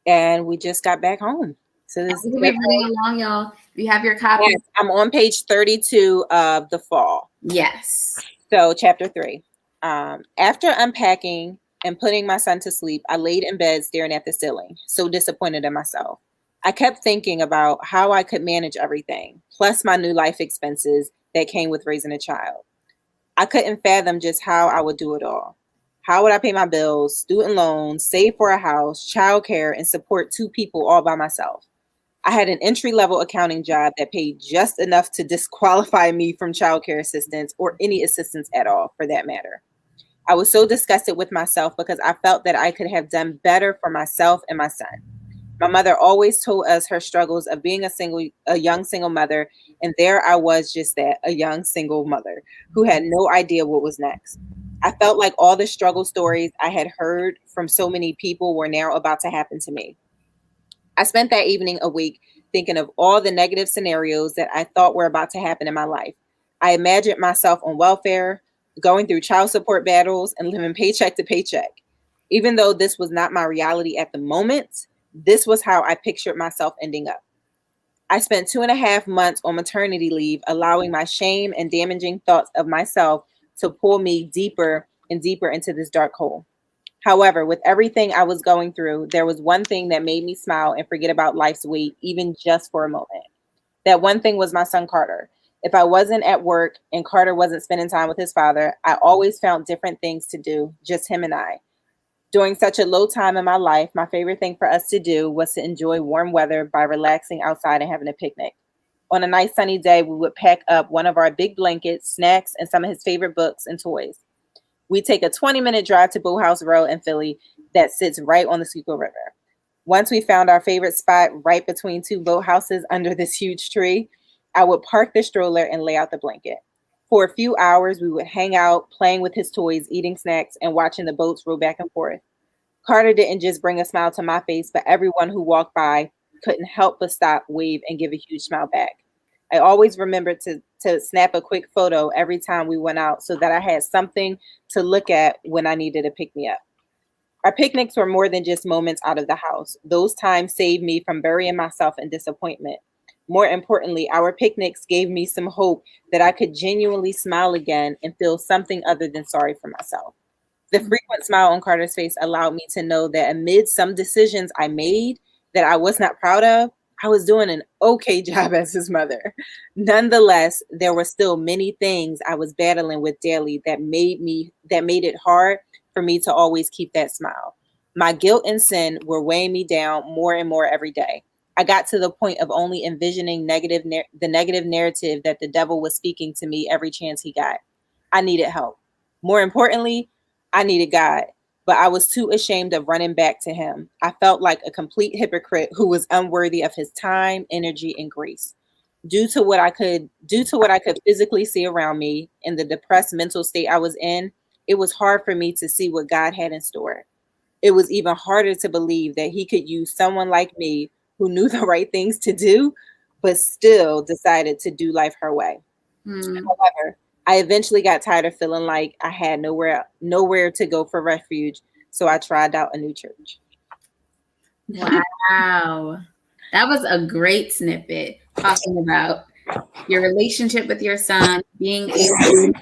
And we just got back home. So this is reading along, y'all. If you have your copy. Yes, I'm on page 32 of the fall. Yes. So chapter 3. After unpacking and putting my son to sleep, I laid in bed staring at the ceiling, so disappointed in myself. I kept thinking about how I could manage everything, plus my new life expenses that came with raising a child. I couldn't fathom just how I would do it all. How would I pay my bills, student loans, save for a house, childcare, and support 2 people all by myself? I had an entry-level accounting job that paid just enough to disqualify me from childcare assistance or any assistance at all, for that matter. I was so disgusted with myself because I felt that I could have done better for myself and my son. My mother always told us her struggles of being a young single mother, and there I was, just that, a young single mother who had no idea what was next. I felt like all the struggle stories I had heard from so many people were now about to happen to me. I spent that evening awake thinking of all the negative scenarios that I thought were about to happen in my life. I imagined myself on welfare, going through child support battles, and living paycheck to paycheck. Even though this was not my reality at the moment, this was how I pictured myself ending up. I spent 2.5 months on maternity leave, allowing my shame and damaging thoughts of myself to pull me deeper and deeper into this dark hole. However, with everything I was going through, there was one thing that made me smile and forget about life's weight, even just for a moment. That one thing was my son Carter. If I wasn't at work and Carter wasn't spending time with his father, I always found different things to do, just him and I. During such a low time in my life, my favorite thing for us to do was to enjoy warm weather by relaxing outside and having a picnic. On a nice sunny day, we would pack up one of our big blankets, snacks, and some of his favorite books and toys. We take a 20-minute drive to Boathouse Road in Philly that sits right on the Schuylkill River. Once we found our favorite spot right between 2 boathouses under this huge tree, I would park the stroller and lay out the blanket. For a few hours, we would hang out, playing with his toys, eating snacks, and watching the boats row back and forth. Carter didn't just bring a smile to my face, but everyone who walked by couldn't help but stop, wave, and give a huge smile back. I always remembered to snap a quick photo every time we went out so that I had something to look at when I needed a pick me up. Our picnics were more than just moments out of the house. Those times saved me from burying myself in disappointment. More importantly, our picnics gave me some hope that I could genuinely smile again and feel something other than sorry for myself. The frequent smile on Carter's face allowed me to know that amid some decisions I made that I was not proud of, I was doing an okay job as his mother. Nonetheless, there were still many things I was battling with daily that made it hard for me to always keep that smile. My guilt and sin were weighing me down more and more every day. I got to the point of only envisioning the negative narrative that the devil was speaking to me every chance he got. I needed help. More importantly, I needed God, but I was too ashamed of running back to him. I felt like a complete hypocrite who was unworthy of his time, energy, and grace. Due to what I could physically see around me and the depressed mental state I was in, it was hard for me to see what God had in store. It was even harder to believe that he could use someone like me who knew the right things to do, but still decided to do life her way. However, I eventually got tired of feeling like I had nowhere to go for refuge, so I tried out a new church. Wow. That was a great snippet talking about your relationship with your son, being able,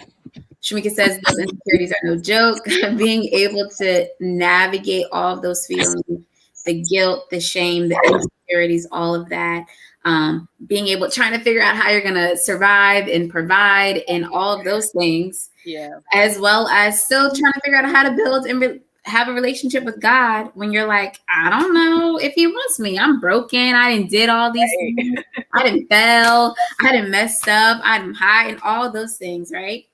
Shamika says those insecurities are no joke, being able to navigate all of those feelings, the guilt, the shame, the insecurities, all of that. Being able, trying to figure out how you're going to survive and provide and all of those things. Yeah. As well as still trying to figure out how to build and have a relationship with God when you're like, I don't know if he wants me. I'm broken. I didn't did all these things. I didn't fail. I didn't mess up. I didn't hide and all those things, right?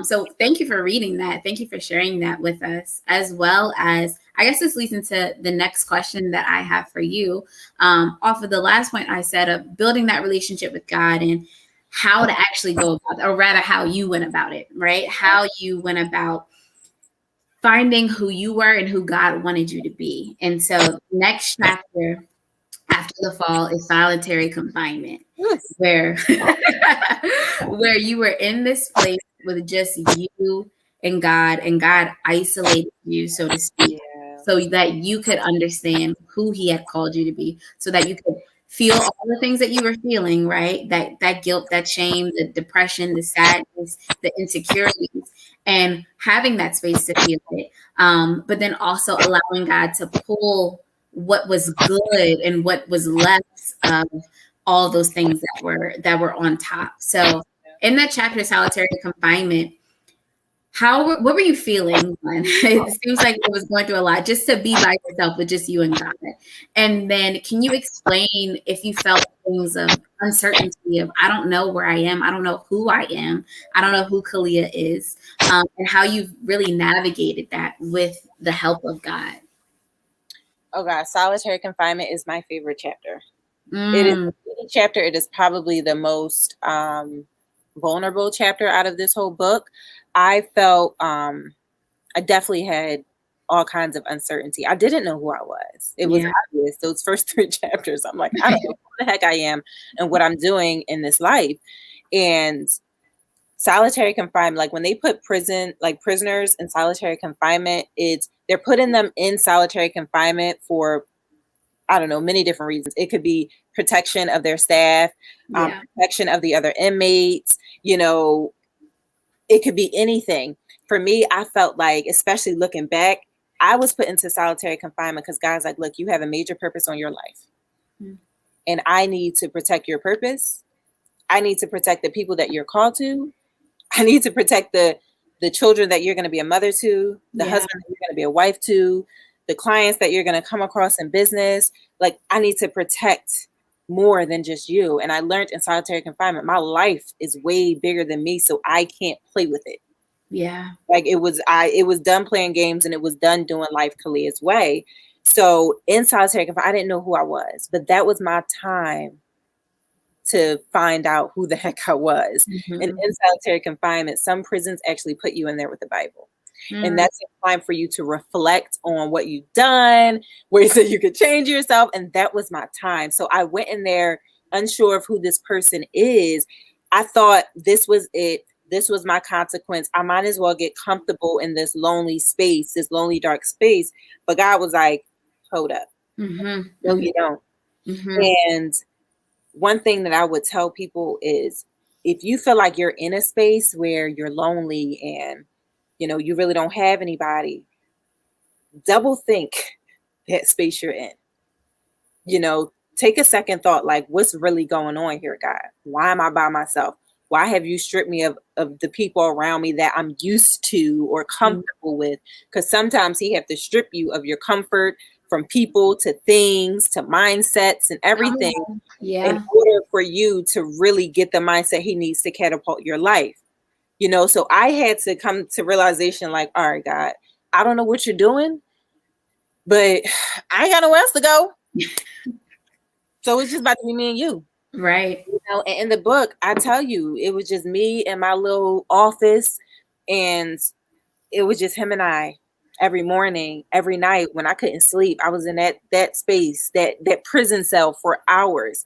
So thank you for reading that. Thank you for sharing that with us, as well as, I guess this leads into the next question that I have for you. Off of the last point I said of building that relationship with God and how to actually go about it, or rather how you went about it, right? How you went about finding who you were and who God wanted you to be. And so next chapter after the fall is solitary confinement, where where you were in this place with just you and God isolated you, so to speak, so that you could understand who he had called you to be, so that you could feel all the things that you were feeling, right? That guilt, that shame, the depression, the sadness, the insecurities, and having that space to feel it. But then also allowing God to pull what was good and what was left of all those things that were on top. So in that chapter, solitary confinement, What were you feeling when it seems like it was going through a lot just to be by yourself with just you and God? And then can you explain if you felt things of uncertainty of, I don't know where I am. I don't know who I am. I don't know who Khalia is, and how you've really navigated that with the help of God. Oh God, solitary confinement is my favorite chapter. It is Mm, a chapter. It is probably the most vulnerable chapter out of this whole book. I felt I definitely had all kinds of uncertainty. I didn't know who I was. It was yeah. obvious. Those first 3 chapters, I'm like, I don't know who the heck I am and what I'm doing in this life. And solitary confinement, like when they put prisoners in solitary confinement, they're putting them in solitary confinement for, I don't know, many different reasons. It could be protection of their staff, Yeah. protection of the other inmates, it could be anything. For me, I felt like, especially looking back, I was put into solitary confinement because God's like, look, you have a major purpose on your life. Mm. And I need to protect your purpose. I need to protect the people that you're called to. I need to protect the children that you're going to be a mother to, the Yeah. husband that you're going to be a wife to, the clients that you're going to come across in business. Like, I need to protect more than just you. And I learned in solitary confinement, my life is way bigger than me, so I can't play with it. Yeah. Like, it was done playing games and it was done doing life Khalia's way. So in solitary confinement, I didn't know who I was, but that was my time to find out who the heck I was. And Mm-hmm. in solitary confinement, some prisons actually put you in there with the Bible. And Mm. that's a time for you to reflect on what you've done, ways that you could change yourself. And that was my time. So I went in there unsure of who this person is. I thought this was it. This was my consequence. I might as well get comfortable in this lonely space, this lonely, dark space. But God was like, hold up. Mm-hmm. No, you don't. Mm-hmm. And one thing that I would tell people is, if you feel like you're in a space where you're lonely and you really don't have anybody, double think that space you're in. Take a second thought, like, what's really going on here, God? Why am I by myself? Why have you stripped me of the people around me that I'm used to or comfortable with? Because sometimes he have to strip you of your comfort, from people to things to mindsets and everything, in Yeah. order for you to really get the mindset he needs to catapult your life. So I had to come to realization, like, all right, God, I don't know what you're doing, but I ain't got nowhere else to go. So it's just about to be me and you. Right. And in the book, I tell you, it was just me in my little office, and it was just him and I. Every morning, every night when I couldn't sleep, I was in that space, that prison cell for hours.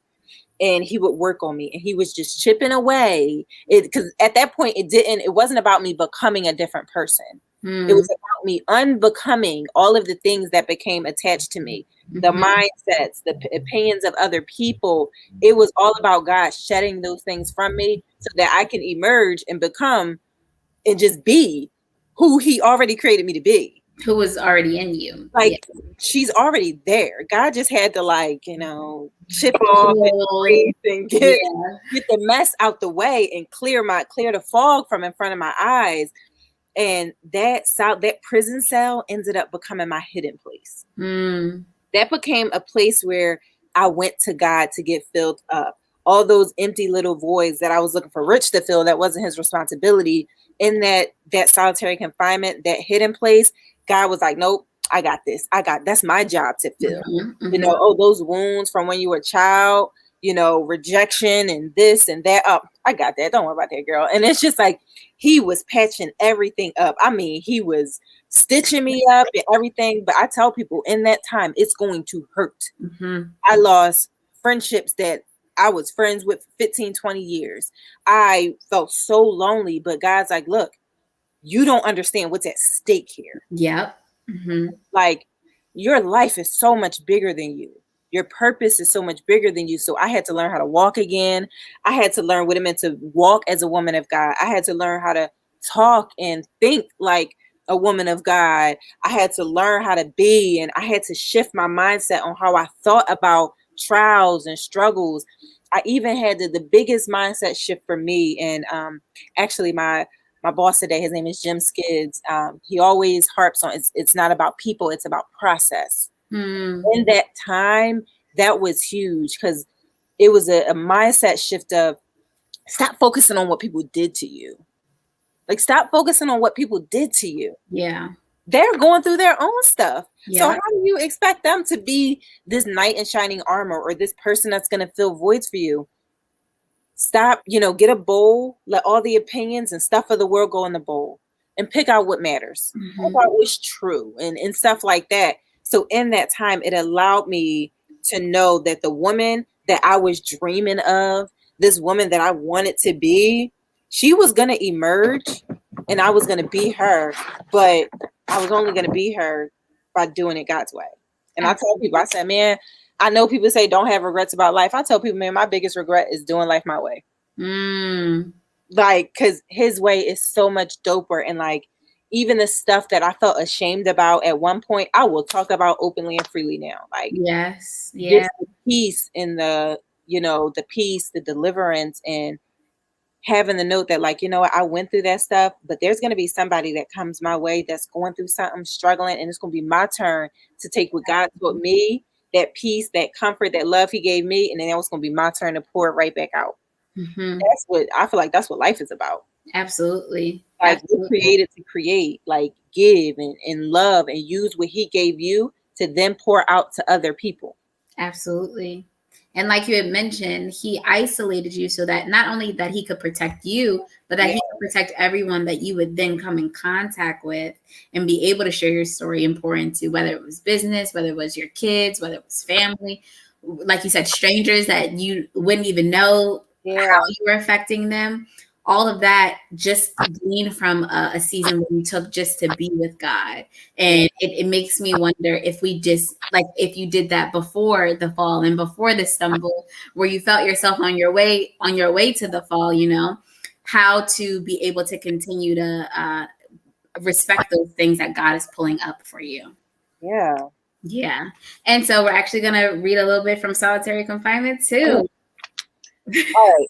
And he would work on me, and he was just chipping away. Because at that point, it wasn't about me becoming a different person. It was about me unbecoming all of the things that became attached to me, the mindsets, the opinions of other people. It was all about God shedding those things from me so that I can emerge and become and just be who he already created me to be. Who was already in you. Yeah. Like, she's already there. God just had to, like, chip off and breathe and get the mess out the way and clear the fog from in front of my eyes. And that prison cell ended up becoming my hidden place. That became a place where I went to God to get filled up. All those empty little voids that I was looking for Rich to fill, that wasn't his responsibility. In that solitary confinement, that hidden place, God was like, nope, I got this. That's my job to fill. Those wounds from when you were a child, rejection and this and that. Oh, I got that. Don't worry about that, girl. And it's just like, he was patching everything up. I mean, he was stitching me up and everything. But I tell people, in that time, it's going to hurt. I lost friendships that I was friends with for 15, 20 years. I felt so lonely, but God's like, look, you don't understand what's at stake here. Yep. Like, your life is so much bigger than you. Your purpose is so much bigger than you. So I had to learn how to walk again. I had to learn what it meant to walk as a woman of God. I had to learn how to talk and think like a woman of God. I had to learn how to be, and I had to shift my mindset on how I thought about trials and struggles. I even had the biggest mindset shift for me. And actually, my my boss today, his name is Jim Skids. He always harps on it's not about people, it's about process. In that time, that was huge because it was a mindset shift of stop focusing on what people did to you. Like, stop focusing on what people did to you. Yeah. They're going through their own stuff. Yeah. So how do you expect them to be this knight in shining armor or this person that's going to fill voids for you? Stop, get a bowl, let all the opinions and stuff of the world go in the bowl and pick out what matters. Pick out what's true and stuff like that. So in that time, it allowed me to know that the woman that I was dreaming of, this woman that I wanted to be, she was going to emerge and I was going to be her, but I was only going to be her by doing it God's way. And I told people, I said, man, I know people say don't have regrets about life. I tell people, man, my biggest regret is doing life my way. Like, because his way is so much doper. And like, even the stuff that I felt ashamed about at one point, I will talk about openly and freely now. Like, yes, yeah, just the peace and the peace, the deliverance, and having the note that, like, I went through that stuff, but there's going to be somebody that comes my way that's going through something, struggling, and it's going to be my turn to take what God taught me, that peace, that comfort, that love he gave me, and then it was going to be my turn to pour it right back out. That's what I feel like. That's what life is about. Absolutely. Like, we're created to create, like, give and love and use what he gave you to then pour out to other people. Absolutely. And like you had mentioned, he isolated you so that not only that he could protect you, but that he could protect everyone that you would then come in contact with and be able to share your story and pour into, whether it was business, whether it was your kids, whether it was family, like you said, strangers that you wouldn't even know how you were affecting them. All of that just gleaned from a season where you took just to be with God. And it makes me wonder if we just, like, if you did that before the fall and before the stumble, where you felt yourself on your way to the fall, how to be able to continue to respect those things that God is pulling up for you. Yeah. Yeah. And so we're actually going to read a little bit from Solitary Confinement too. All right.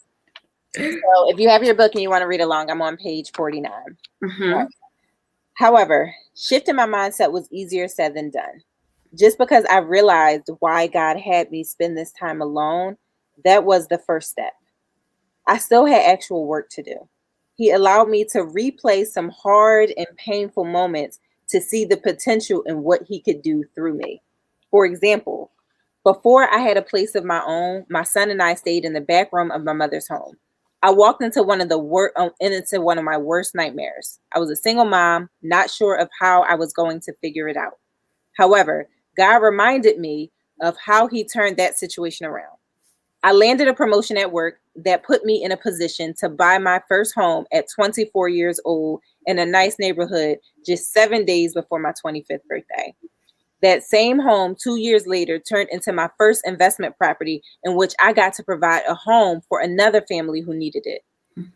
So if you have your book and you want to read along, I'm on page 49. However, shifting my mindset was easier said than done. Just because I realized why God had me spend this time alone, that was the first step. I still had actual work to do. He allowed me to replay some hard and painful moments to see the potential in what he could do through me. For example, before I had a place of my own, my son and I stayed in the back room of my mother's home. I walked into one of my worst nightmares. I was a single mom, not sure of how I was going to figure it out. However, God reminded me of how he turned that situation around. I landed a promotion at work that put me in a position to buy my first home at 24 years old in a nice neighborhood just 7 days before my 25th birthday. That same home 2 years later turned into my first investment property in which I got to provide a home for another family who needed it.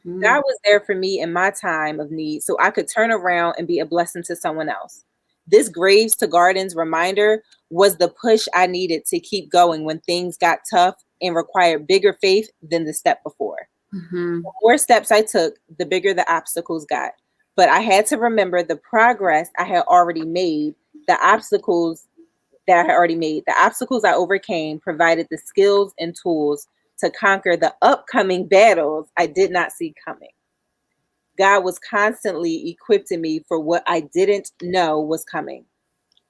God was there for me in my time of need so I could turn around and be a blessing to someone else. This Graves to Gardens reminder was the push I needed to keep going when things got tough and required bigger faith than the step before. The more steps I took, the bigger the obstacles got. But I had to remember the progress I had already made. The obstacles I overcame provided the skills and tools to conquer the upcoming battles I did not see coming. God was constantly equipping me for what I didn't know was coming.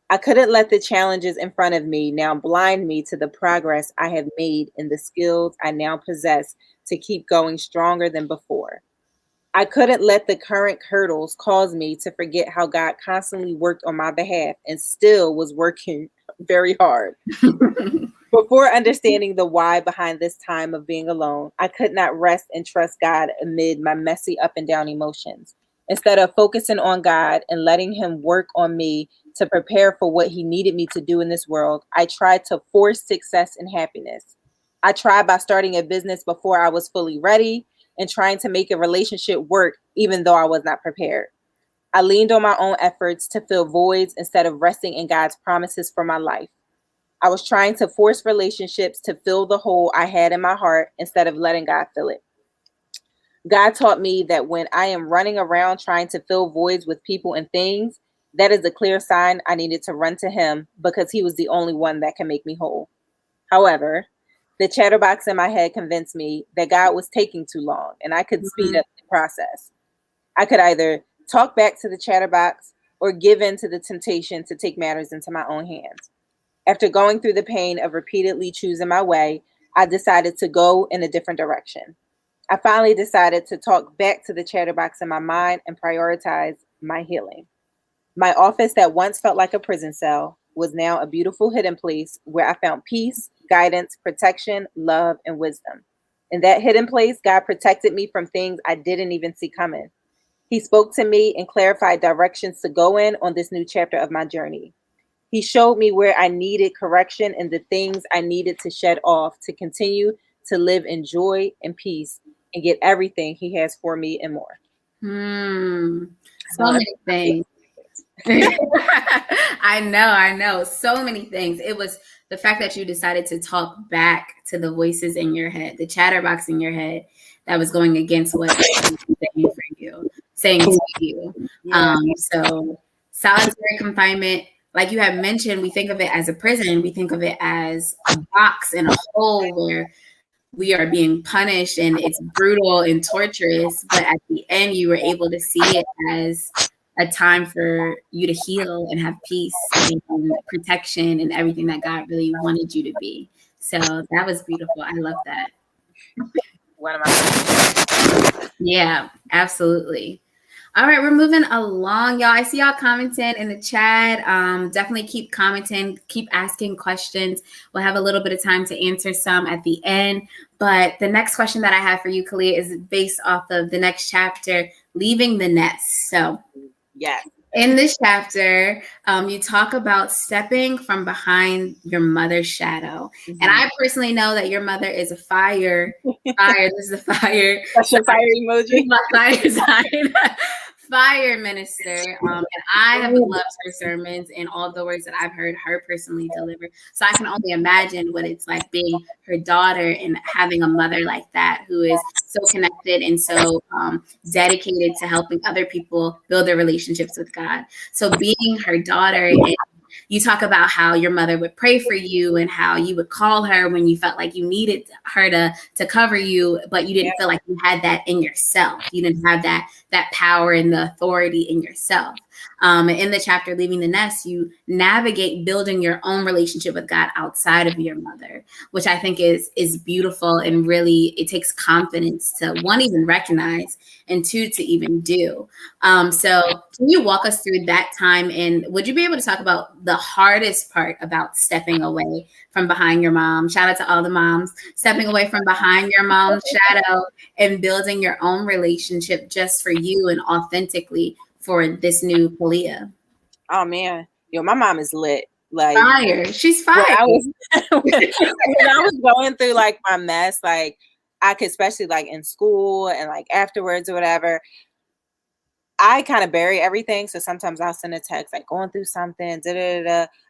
I couldn't let the challenges in front of me now blind me to the progress I have made and the skills I now possess to keep going stronger than before. I couldn't let the current hurdles cause me to forget how God constantly worked on my behalf and still was working very hard. Before understanding the why behind this time of being alone, I could not rest and trust God amid my messy up and down emotions. Instead of focusing on God and letting him work on me to prepare for what he needed me to do in this world, I tried to force success and happiness. I tried by starting a business before I was fully ready and trying to make a relationship work even though I was not prepared. I leaned on my own efforts to fill voids instead of resting in God's promises for my life. I was trying to force relationships to fill the hole I had in my heart instead of letting God fill it. God taught me that when I am running around trying to fill voids with people and things, that is a clear sign I needed to run to him because he was the only one that can make me whole. However, the chatterbox in my head convinced me that God was taking too long and I could speed up the process. I could either talk back to the chatterbox or give in to the temptation to take matters into my own hands. After going through the pain of repeatedly choosing my way, I decided to go in a different direction. I finally decided to talk back to the chatterbox in my mind and prioritize my healing. My office that once felt like a prison cell was now a beautiful hidden place where I found peace, guidance, protection, love, and wisdom. In that hidden place, God protected me from things I didn't even see coming. He spoke to me and clarified directions to go in on this new chapter of my journey. He showed me where I needed correction and the things I needed to shed off to continue to live in joy and peace and get everything he has for me and more. So many things. I know. So many things. It was the fact that you decided to talk back to the voices in your head, the chatterbox in your head that was going against what saying to you. Yeah. So solitary confinement, like you have mentioned, we think of it as a prison. We think of it as a box and a hole where we are being punished and it's brutal and torturous. But at the end, you were able to see it as a time for you to heal and have peace and protection and everything that God really wanted you to be. So that was beautiful. I love that. One of my Yeah, absolutely. All right, we're moving along, y'all. I see y'all commenting in the chat. Definitely keep commenting, keep asking questions. We'll have a little bit of time to answer some at the end. But the next question that I have for you, Khalia, is based off of the next chapter, Leaving the Nest. So, yes. In this chapter, you talk about stepping from behind your mother's shadow. Mm-hmm. And I personally know that your mother is a fire. This is a fire. That's your fire emoji. Fire sign. Fire minister. And I have loved her sermons and all the words that I've heard her personally deliver. So I can only imagine what it's like being her daughter and having a mother like that who is so connected and so dedicated to helping other people build their relationships with God. So being her daughter, and you talk about how your mother would pray for you and how you would call her when you felt like you needed her to cover you, but you didn't feel like you had that in yourself. You didn't have that power and the authority in yourself. In the chapter Leaving the Nest, you navigate building your own relationship with God outside of your mother, which I think is beautiful, and really it takes confidence to, one, even recognize, and two, to even do. So can you walk us through that time, and would you be able to talk about the hardest part about stepping away from behind your mom? Shout out to all the moms, stepping away from behind your mom's shadow and building your own relationship just for you and authentically for this new Khalia. Oh man, my mom is lit. Like fire. She's fire. When I was going through like my mess, like I could, especially like in school and like afterwards or whatever, I kind of bury everything. So sometimes I'll send a text like going through something.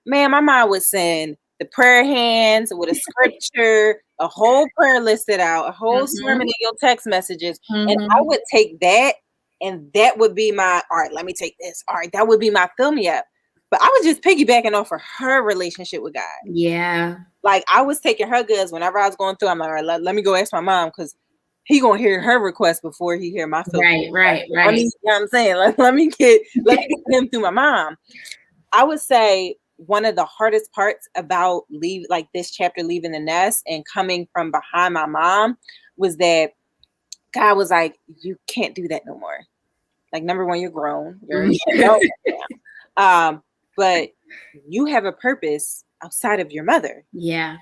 Man, my mom would send the prayer hands with a scripture, a whole prayer listed out, a whole sermon in your text messages, and I would take that. And that would be my, all right, let me take this. All right, that would be my fill me up. But I was just piggybacking off of her relationship with God. Yeah. Like I was taking her goods whenever I was going through. I'm like, all right, let me go ask my mom because he gonna hear her request before he hear my fill. Right. You know what I'm saying? Let me get him through my mom. I would say one of the hardest parts about this chapter, Leaving the Nest and coming from behind my mom, was that God was like, you can't do that no more. Like, number one, you're grown. You're but you have a purpose outside of your mother. Yeah.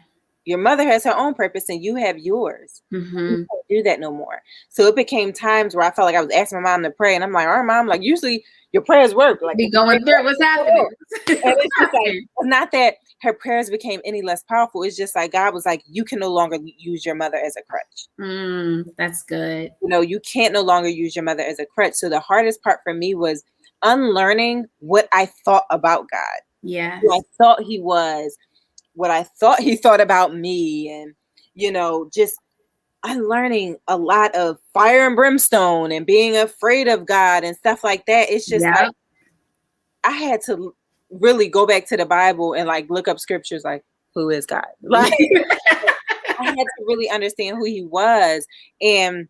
Your mother has her own purpose and you have yours. You can't do that no more. So it became times where I felt like I was asking my mom to pray. And I'm like, all right, mom, like usually your prayers work. Like, be going through what's happening. And it's just like, it's not that her prayers became any less powerful. It's just like God was like, you can no longer use your mother as a crutch. That's good. You can't no longer use your mother as a crutch. So the hardest part for me was unlearning what I thought about God. Yeah. Who I thought he was, what I thought he thought about me, and just unlearning a lot of fire and brimstone and being afraid of God and stuff like that. It's just like, I had to really go back to the Bible and like look up scriptures like, who is God? Like, I had to really understand who he was, and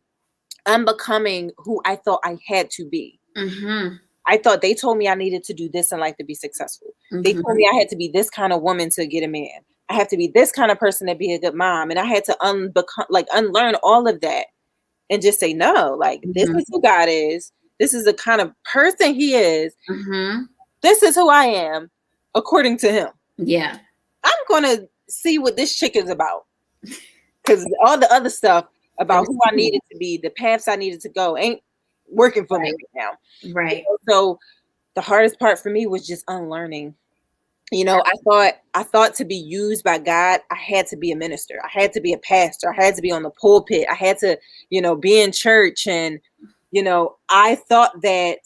I'm becoming who I thought I had to be. Mm-hmm. I thought they told me I needed to do this in life to be successful. Mm-hmm. They told me I had to be this kind of woman to get a man. I have to be this kind of person to be a good mom. And I had to unlearn all of that and just say, no, like, mm-hmm. This is who God is. This is the kind of person he is. Mm-hmm. This is who I am according to him. Yeah. I'm going to see what this chick is about. Because all the other stuff about who I needed to be, the paths I needed to go ain't working for me right now. Right. So the hardest part for me was just unlearning. You know, I thought to be used by God, I had to be a minister. I had to be a pastor. I had to be on the pulpit. I had to, you know, be in church. And, you know, I thought that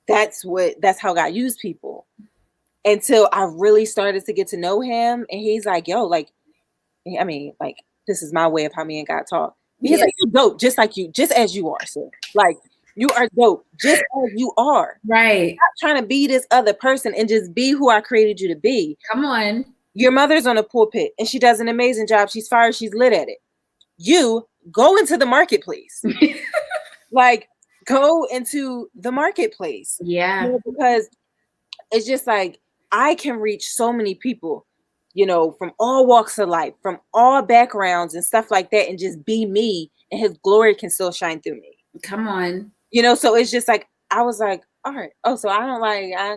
that's how God used people, until I really started to get to know him. And he's like, yo, like, I mean, like, this is my way of how me and God talk. He's like, you're dope, just as you are, sir. Like, you are dope, just as you are. Right. Not trying to be this other person, and just be who I created you to be. Come on. Your mother's on a pulpit, and she does an amazing job. She's fired. She's lit at it. You go into the marketplace. Like, go into the marketplace. Yeah. You know, because it's just like, I can reach so many people, you know, from all walks of life, from all backgrounds and stuff like that, and just be me, and his glory can still shine through me. Come on. You know, so it's just like, I was like, all right. Oh, so I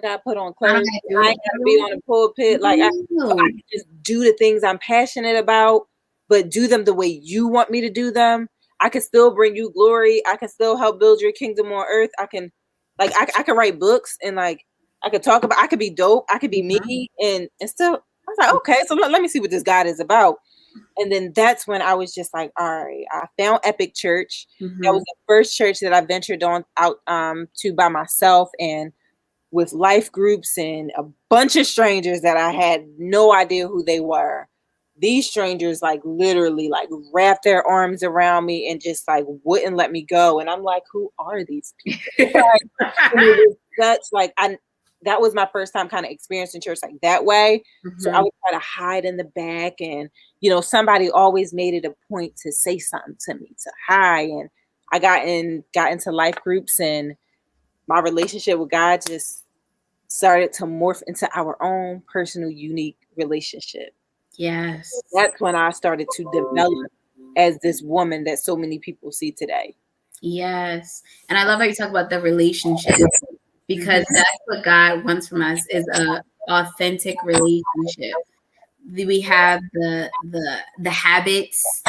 got to put on clothes. I ain't got to be on the pulpit. Like, so I can just do the things I'm passionate about, but do them the way you want me to do them. I can still bring you glory. I can still help build your kingdom on earth. I can write books, and like, I could be dope. I could be me, and still, I was like, okay, so let me see what this God is about. And then that's when I was just like, all right, I found Epic Church. Mm-hmm. That was the first church that I ventured out to by myself, and with life groups and a bunch of strangers that I had no idea who they were. These strangers like literally like wrapped their arms around me and just like wouldn't let me go. And I'm like, who are these people? That was my first time kind of experiencing church like that way. Mm-hmm. So I would try to hide in the back, and, you know, somebody always made it a point to say something to me, to hi. And I got into life groups, and my relationship with God just started to morph into our own personal, unique relationship. Yes. So that's when I started to develop as this woman that so many people see today. Yes. And I love how you talk about the relationship, because that's what God wants from us, is a authentic relationship. We have the habits,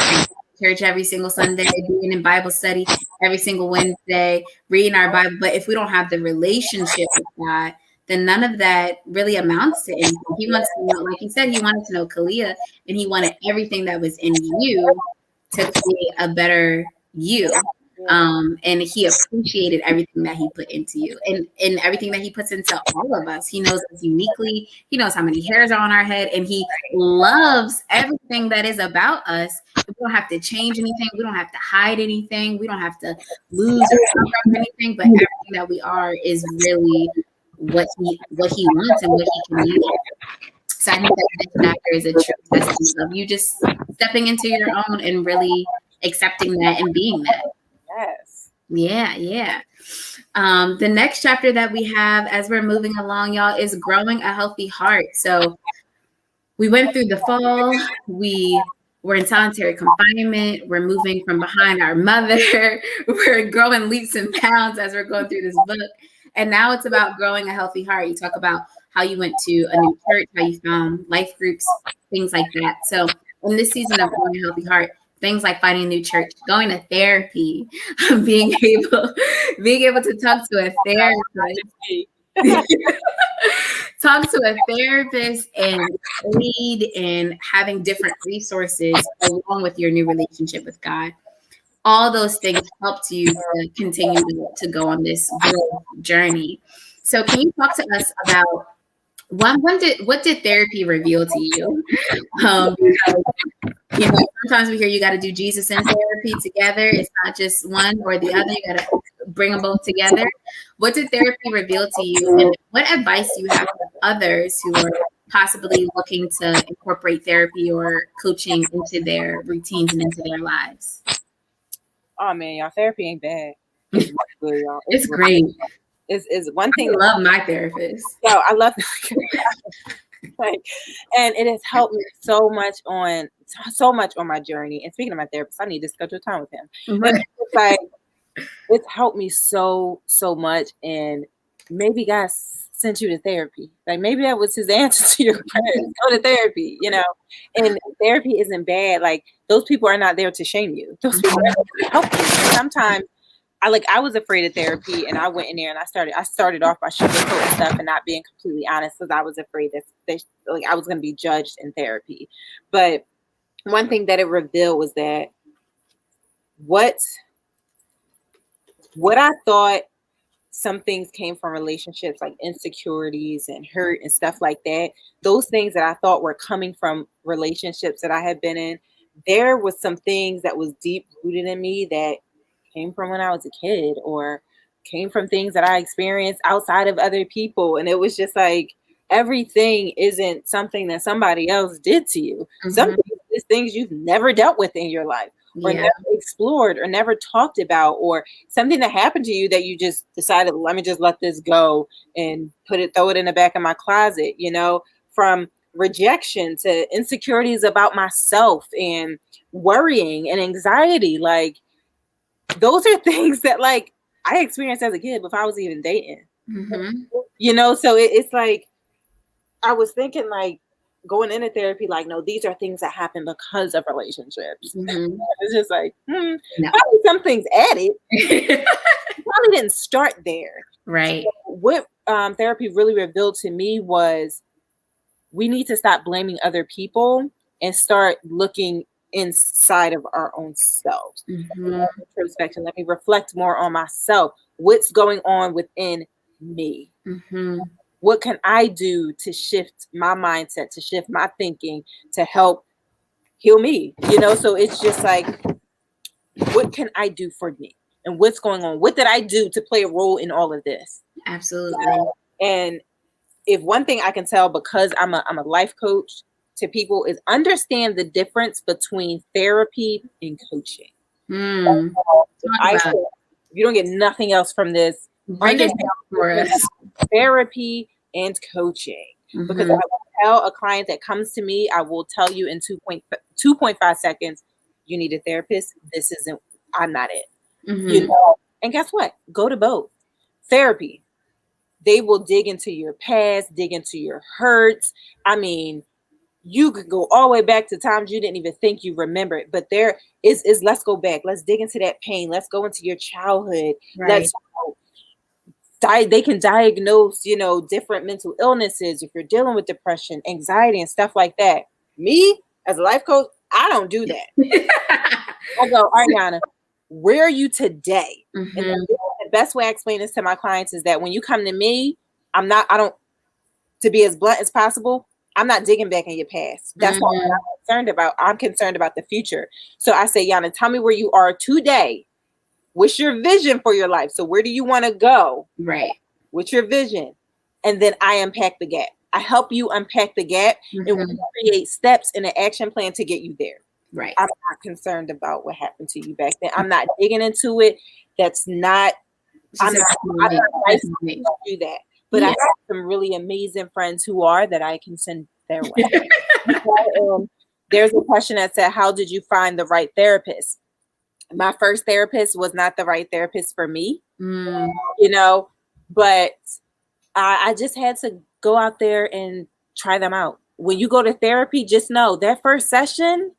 church every single Sunday, being in Bible study every single Wednesday, reading our Bible. But if we don't have the relationship with God, then none of that really amounts to anything. He wants to know, like he said, he wanted to know Khalia, and he wanted everything that was in you to create a better you. And he appreciated everything that he put into you, and everything that he puts into all of us. He knows us uniquely. He knows how many hairs are on our head, and he loves everything that is about us. We don't have to change anything. We don't have to hide anything. We don't have to lose or cover anything. But everything that we are is really what he wants and what he can use. So I think that this chapter is a true testament of you just stepping into your own and really accepting that and being that. Yes. Yeah. The next chapter that we have as we're moving along, y'all, is growing a healthy heart. So we went through the fall. We were in solitary confinement. We're moving from behind our mother. We're growing leaps and bounds as we're going through this book. And now it's about growing a healthy heart. You talk about how you went to a new church, how you found life groups, things like that. So in this season of growing a healthy heart, things like finding a new church, going to therapy, being able to talk to a therapist, talk to a therapist and lead, and having different resources along with your new relationship with God. All those things helped you to continue to go on this growth journey. So can you talk to us about What did therapy reveal to you? Because sometimes we hear you got to do Jesus and therapy together. It's not just one or the other. You got to bring them both together. What did therapy reveal to you, and what advice do you have for others who are possibly looking to incorporate therapy or coaching into their routines and into their lives? Oh man, y'all, therapy ain't bad. It's really good, y'all. It's great. It's one thing. I love my therapist. So I love and it has helped me so much on my journey. And speaking of my therapist, I need to schedule time with him. Right. It's like it's helped me so much, and maybe God sent you to therapy. Like maybe that was his answer to your prayers. Go to therapy, And therapy isn't bad. Like those people are not there to shame you. Those people are there to help you. And sometimes I was afraid of therapy, and I went in there and I started off by sugarcoating stuff and not being completely honest because I was afraid that I was going to be judged in therapy. But one thing that it revealed was that what I thought some things came from relationships, like insecurities and hurt and stuff like that. Those things that I thought were coming from relationships that I had been in, there was some things that was deep rooted in me that came from when I was a kid or came from things that I experienced outside of other people. And it was just like, everything isn't something that somebody else did to you. Some things you've never dealt with in your life or never explored or never talked about, or something that happened to you that you just decided, let me just let this go and throw it in the back of my closet, from rejection to insecurities about myself and worrying and anxiety. Like those are things that like I experienced as a kid before I was even dating, so it's like, I was thinking like going into therapy, like, no, these are things that happen because of relationships. It's just like, probably some things added. Probably didn't start there. Right. So what therapy really revealed to me was we need to stop blaming other people and start looking inside of our own selves. Introspection. Let me reflect more on myself. What's going on within me? What can I do to shift my mindset, to shift my thinking, to help heal me? So it's just like, what can I do for me? And what's going on? What did I do to play a role in all of this? Absolutely. And if one thing I can tell, because I'm a life coach to people, is understand the difference between therapy and coaching. If you don't get nothing else from this, understand for us. Therapy and coaching. Because I will tell a client that comes to me, I will tell you in 2.5 seconds, you need a therapist. I'm not it. And guess what? Go to both. Therapy, they will dig into your past, dig into your hurts. I mean, you could go all the way back to times you didn't even think you remember it. But there is let's go back. Let's dig into that pain. Let's go into your childhood. Right. They can diagnose, different mental illnesses if you're dealing with depression, anxiety, and stuff like that. Me, as a life coach, I don't do that. I go, Ayannah, where are you today? And the best way I explain this to my clients is that when you come to me, to be as blunt as possible, I'm not digging back in your past. That's what I'm concerned about. I'm concerned about the future. So I say, Ayannah, tell me where you are today. What's your vision for your life? So where do you want to go? Right. What's your vision? And then I unpack the gap. I help you unpack the gap and we create steps and an action plan to get you there. Right. I'm not concerned about what happened to you back then. I'm not digging into it. That's not, I'm not licensed to do that. But I have some really amazing friends who are, that I can send their way. There's a question that said, how did you find the right therapist? My first therapist was not the right therapist for me, but I just had to go out there and try them out. When you go to therapy, just know that first session,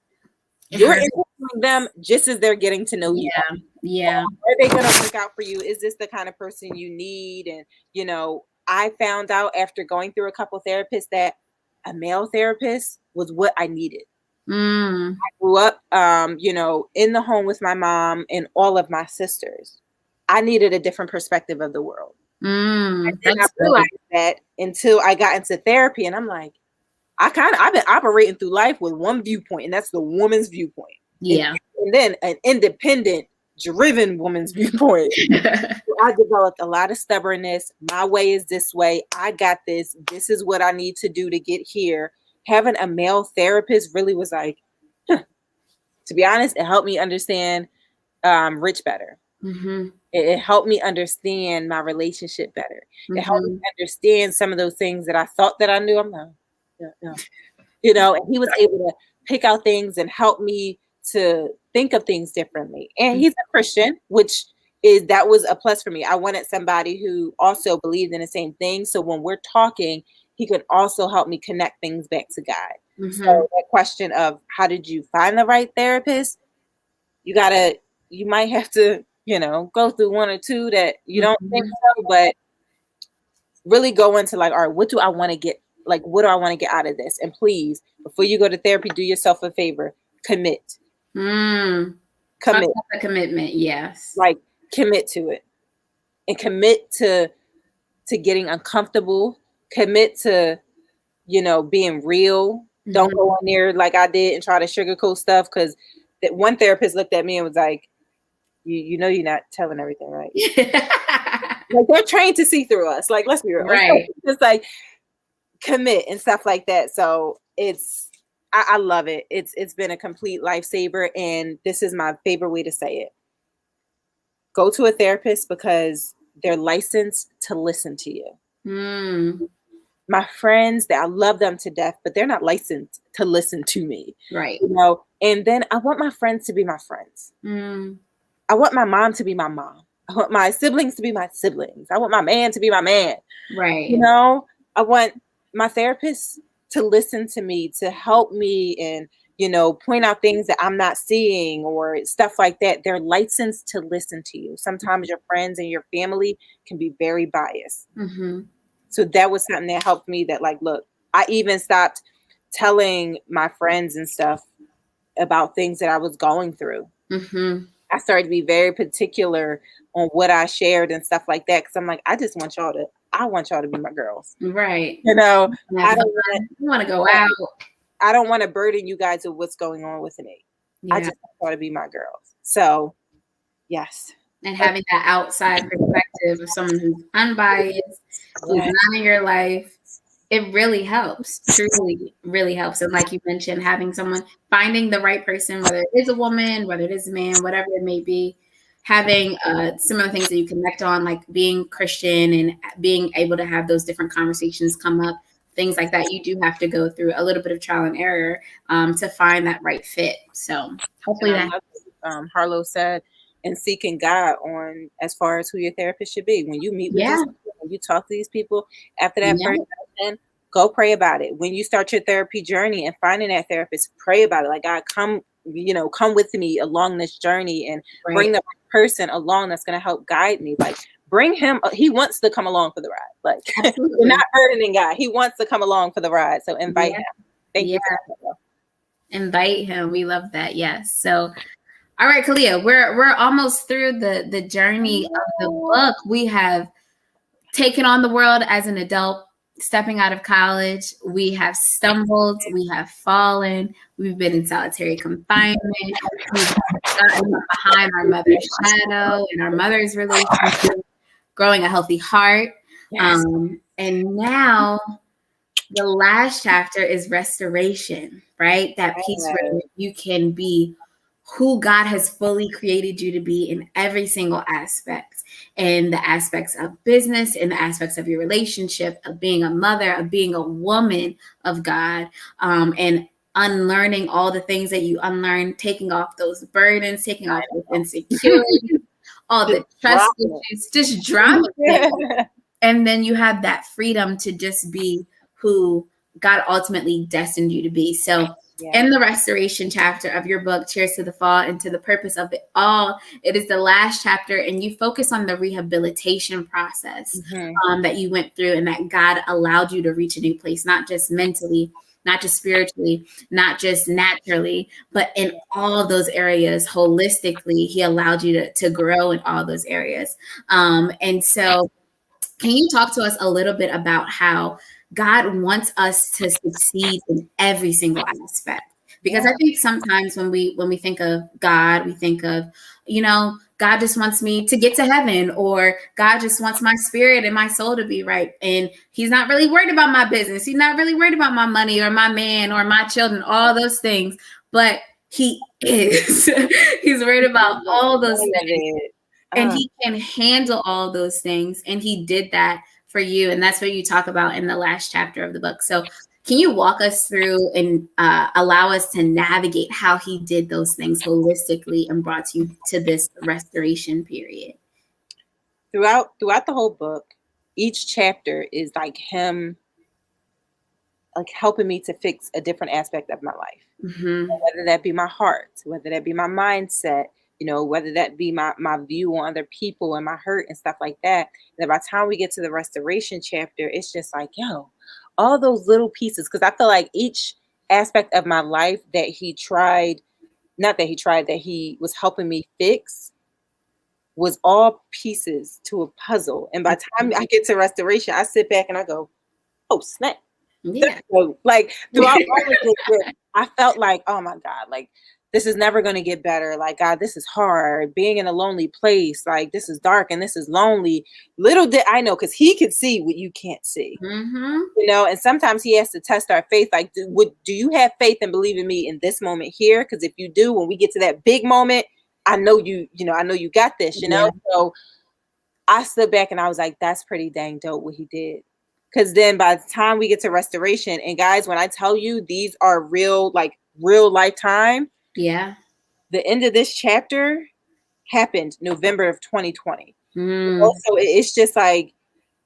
you're interviewing them just as they're getting to know you. Yeah. Are they going to work out for you? Is this the kind of person you need? And, I found out after going through a couple therapists that a male therapist was what I needed. I grew up, in the home with my mom and all of my sisters. I needed a different perspective of the world. I did not That's good. realize that until I got into therapy, and I'm like, I've been operating through life with one viewpoint, and that's the woman's viewpoint. Yeah. And then an independent, driven woman's viewpoint. I developed a lot of stubbornness. My way is this way. I got this. This is what I need to do to get here. Having a male therapist really was like, to be honest, it helped me understand Rich better. Mm-hmm. It helped me understand my relationship better. Mm-hmm. It helped me understand some of those things that I thought that I knew. I'm not, no. And he was able to pick out things and help me to think of things differently. And he's a Christian, which that was a plus for me. I wanted somebody who also believed in the same thing. So when we're talking, he could also help me connect things back to God. Mm-hmm. So that question of how did you find the right therapist? You might have to, go through one or two that you don't think so, but really go into like, all right, what do I want to get? Like, what do I want to get out of this? And please, before you go to therapy, do yourself a favor. Commit. Commit. A commitment, yes. Like, commit to it. And commit to getting uncomfortable. Commit to, being real. Mm-hmm. Don't go on there like I did and try to sugarcoat stuff. Because that one therapist looked at me and was like, you know you're not telling everything, right? Like, they're trained to see through us. Like, let's be real. Right. It's like, commit and stuff like that. So I love it. It's been a complete lifesaver, and this is my favorite way to say it. Go to a therapist because they're licensed to listen to you. My friends, that I love them to death, but they're not licensed to listen to me. Right. And then I want my friends to be my friends. I want my mom to be my mom. I want my siblings to be my siblings. I want my man to be my man. Right. I want my therapist to listen to me, to help me and, point out things that I'm not seeing or stuff like that. They're licensed to listen to you. Sometimes your friends and your family can be very biased. Mm-hmm. So that was something that helped me that, like, look, I even stopped telling my friends and stuff about things that I was going through. Mm-hmm. I started to be very particular on what I shared and stuff like that. Cause I'm like, I want y'all to be my girls. Right. I don't want to go out. I don't want to burden you guys with what's going on with me. Yeah. I just want to be my girls. So yes. And having that outside perspective of someone who's unbiased, who's not in your life, it really helps. Truly, really helps. And like you mentioned, finding the right person, whether it is a woman, whether it is a man, whatever it may be, having similar things that you connect on, like being Christian and being able to have those different conversations come up, things like that. You do have to go through a little bit of trial and error to find that right fit. So hopefully that Harlow said, and seeking God on as far as who your therapist should be. When you meet with these people, when you talk to these people, after that first session, go pray about it. When you start your therapy journey and finding that therapist, pray about it. Like, God, come with me along this journey and bring the person along that's going to help guide me. Like, bring him. He wants to come along for the ride. Like, you're not burdening God. He wants to come along for the ride. So invite him. Thank you. Invite him. We love that. Yes. So, all right, Khalia, we're almost through the journey of the book. We have taken on the world as an adult, stepping out of college. We have stumbled. We have fallen. We've been in solitary confinement. We've gotten behind our mother's shadow and our mother's relationship, growing a healthy heart. Yes. And now the last chapter is restoration, right? That piece where you can be who God has fully created you to be in every single aspect, in the aspects of business, in the aspects of your relationship, of being a mother, of being a woman of God, and unlearning all the things that you unlearned, taking off those burdens, taking off those insecurities, all the trust issues, just drama. And then you have that freedom to just be who God ultimately destined you to be. So in the restoration chapter of your book, Cheers to the Fall and to the Purpose of It All, it is the last chapter, and you focus on the rehabilitation process that you went through and that God allowed you to reach a new place, not just mentally, not just spiritually, not just naturally, but in all those areas holistically. He allowed you to grow in all those areas. And so Can you talk to us a little bit about how God wants us to succeed in every single aspect? Because I think sometimes when we think of God, we think of, God just wants me to get to heaven, or God just wants my spirit and my soul to be right. And he's not really worried about my business. He's not really worried about my money or my man or my children, all those things. But he is. He's worried about all those things. And he can handle all those things. And he did that for you. And that's what you talk about in the last chapter of the book. So can you walk us through and allow us to navigate how he did those things holistically and brought you to this restoration period? Throughout the whole book, each chapter is like him like helping me to fix a different aspect of my life. Mm-hmm. Whether that be my heart, whether that be my mindset, whether that be my view on other people and my hurt and stuff like that. And by the time we get to the restoration chapter, it's just like, yo, all those little pieces. Because I feel like each aspect of my life that he was helping me fix was all pieces to a puzzle. And by the time I get to restoration, I sit back and I go, oh, snap. Yeah. Like throughout all of this, I felt like, oh my God, like this is never going to get better. Like, God, this is hard. Being in a lonely place, like this is dark and this is lonely. Little did I know, because he could see what you can't see. Mm-hmm. And sometimes he has to test our faith. Like, do you have faith and believe in me in this moment here? Because if you do, when we get to that big moment, I know you got this, Yeah. So I stood back and I was like, that's pretty dang dope what he did. Because then by the time we get to restoration, and guys, when I tell you these are real lifetime. Yeah. The end of this chapter happened November of 2020. Mm. So it's just like,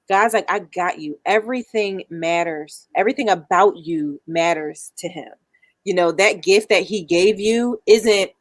God's like, I got you. Everything matters. Everything about you matters to him. That gift that he gave you isn't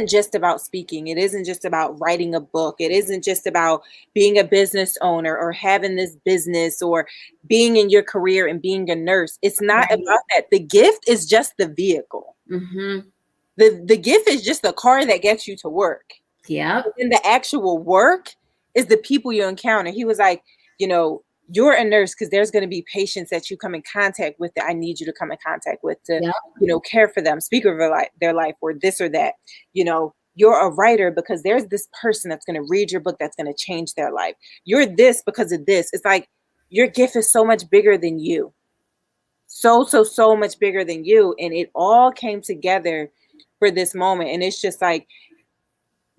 just about speaking. It isn't just about writing a book. It isn't just about being a business owner or having this business or being in your career and being a nurse. It's not about that. The gift is just the vehicle. Mm-hmm. The gift is just the car that gets you to work. Yeah. And the actual work is the people you encounter. He was like, you're a nurse because there's going to be patients that you come in contact with that I need you to come in contact with to, care for them, speak over their life or this or that. You're a writer because there's this person that's going to read your book that's going to change their life. You're this because of this. It's like your gift is so much bigger than you. So much bigger than you. And it all came together for this moment. And it's just like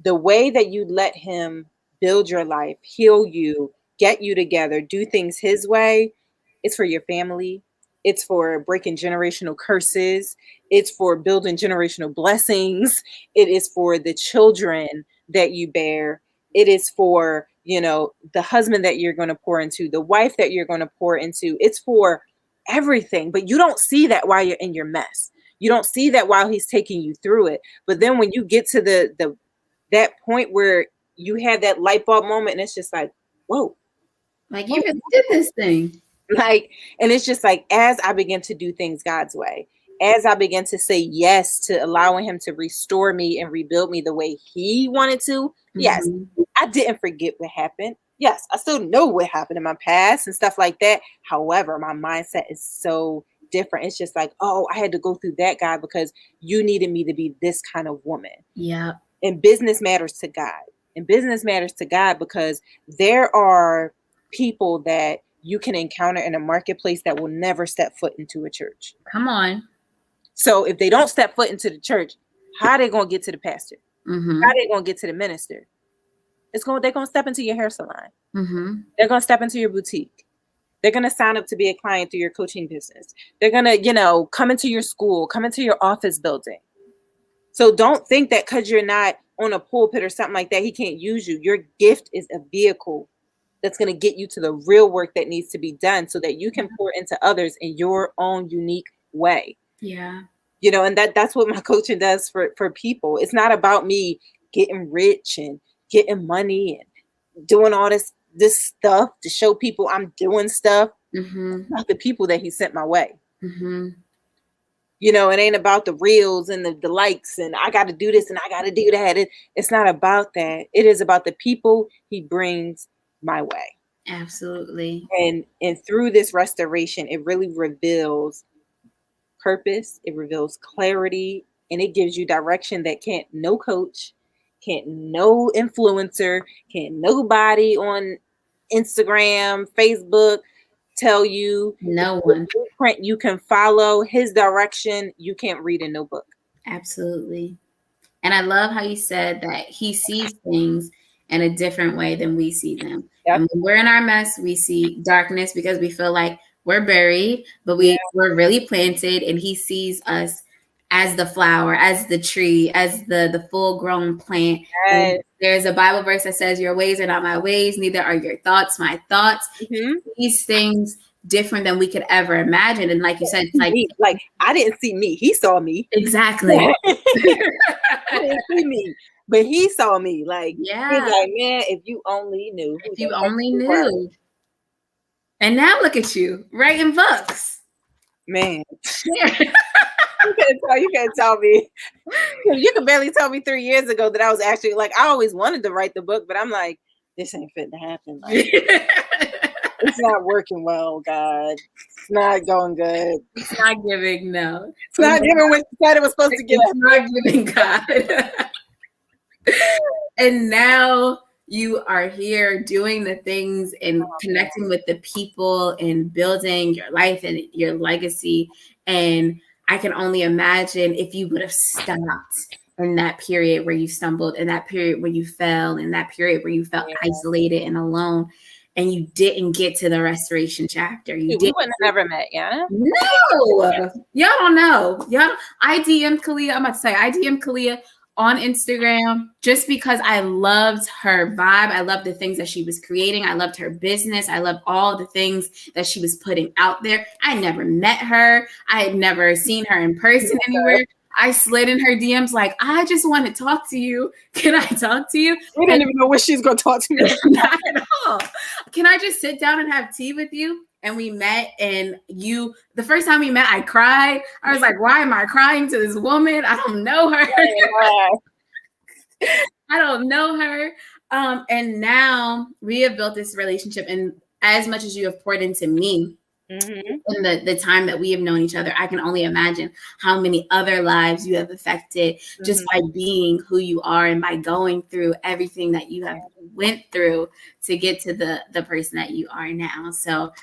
the way that you let him build your life, heal you, get you together, do things his way. It's for your family. It's for breaking generational curses. It's for building generational blessings. It is for the children that you bear. It is for, the husband that you're going to pour into, the wife that you're going to pour into. It's for everything. But you don't see that while you're in your mess. You don't see that while he's taking you through it. But then when you get to that point where you have that light bulb moment and it's just like, whoa. Like, you really did this thing. Like, and it's just like, as I begin to do things God's way, as I begin to say yes to allowing him to restore me and rebuild me the way he wanted to. Yes, I didn't forget what happened. Yes, I still know what happened in my past and stuff like that. However, my mindset is so different. It's just like, oh, I had to go through that, God, because you needed me to be this kind of woman. Yeah. And business matters to God. And business matters to God because there are people that you can encounter in a marketplace that will never step foot into a church. Come on. So if they don't step foot into the church, how are they going to get to the pastor? Mm-hmm. How are they going to get to the minister? They're going to step into your hair salon. Mm-hmm. They're going to step into your boutique. They're going to sign up to be a client through your coaching business. They're going to, come into your school, come into your office building. So don't think that because you're not on a pulpit or something like that, he can't use you. Your gift is a vehicle that's going to get you to the real work that needs to be done so that you can pour into others in your own unique way. Yeah. And that's what my coaching does for people. It's not about me getting rich and getting money and doing all this stuff to show people I'm doing stuff. Mm-hmm. It's not the people that he sent my way. Mm-hmm. It ain't about the reels and the likes and I got to do this and I got to do that. It's not about that. It is about the people he brings my way. Absolutely. And through this restoration, it really reveals purpose, it reveals clarity, and it gives you direction that can't no coach, can't no influencer, can't nobody on Instagram, Facebook tell you. No The one. blueprint you can follow, his direction you can't read in no book. Absolutely. And I love how you said that he sees things in a different way than we see them. Yep. And when we're in our mess, we see darkness because we feel like we're buried, but Yeah. we're really planted, and he sees us as the flower, as the tree, as the full grown plant. And Yes. there's a Bible verse that says, "Your ways are not my ways, neither are your thoughts my thoughts." Mm-hmm. These things different than we could ever imagine. And like you said, it's like I didn't see me. He saw me. exactly. I didn't see me, but he saw me. Like, Yeah. he's like, man, if you only knew. If you only knew. And now look at you writing books. Man. You can't tell me. You could barely tell me 3 years ago that I was actually, like, I always wanted to write the book, but I'm like, this ain't fit to happen. Like, it's not working well, God. It's not going good. It's not giving, no. It's not giving what you said it was supposed to give. It's not giving, God. And now you are here doing the things and connecting with the people and building your life and your legacy. And I can only imagine if you would have stopped in that period where you stumbled, in that period where you fell, in that period where you felt isolated and alone, and you didn't get to the restoration chapter. We wouldn't have never met, yeah? No. Y'all don't know. I DM'd Khalia. I'm about to say, I DM'd Khalia on Instagram just because I loved her vibe. I loved the things that she was creating. I loved her business. I loved all the things that she was putting out there. I never met her. I had never seen her in person anywhere. I slid in her DMs like, I just want to talk to you. Can I talk to you? We didn't even know what she's going to talk to me about. Not at all. Can I just sit down and have tea with you? And we met, and the first time we met, I cried. I was like, why am I crying to this woman? I don't know her. I don't know her. And now we have built this relationship, and as much as you have poured into me, in the time that we have known each other, I can only imagine how many other lives you have affected just by being who you are and by going through everything that you have went through to get to the person that you are now. So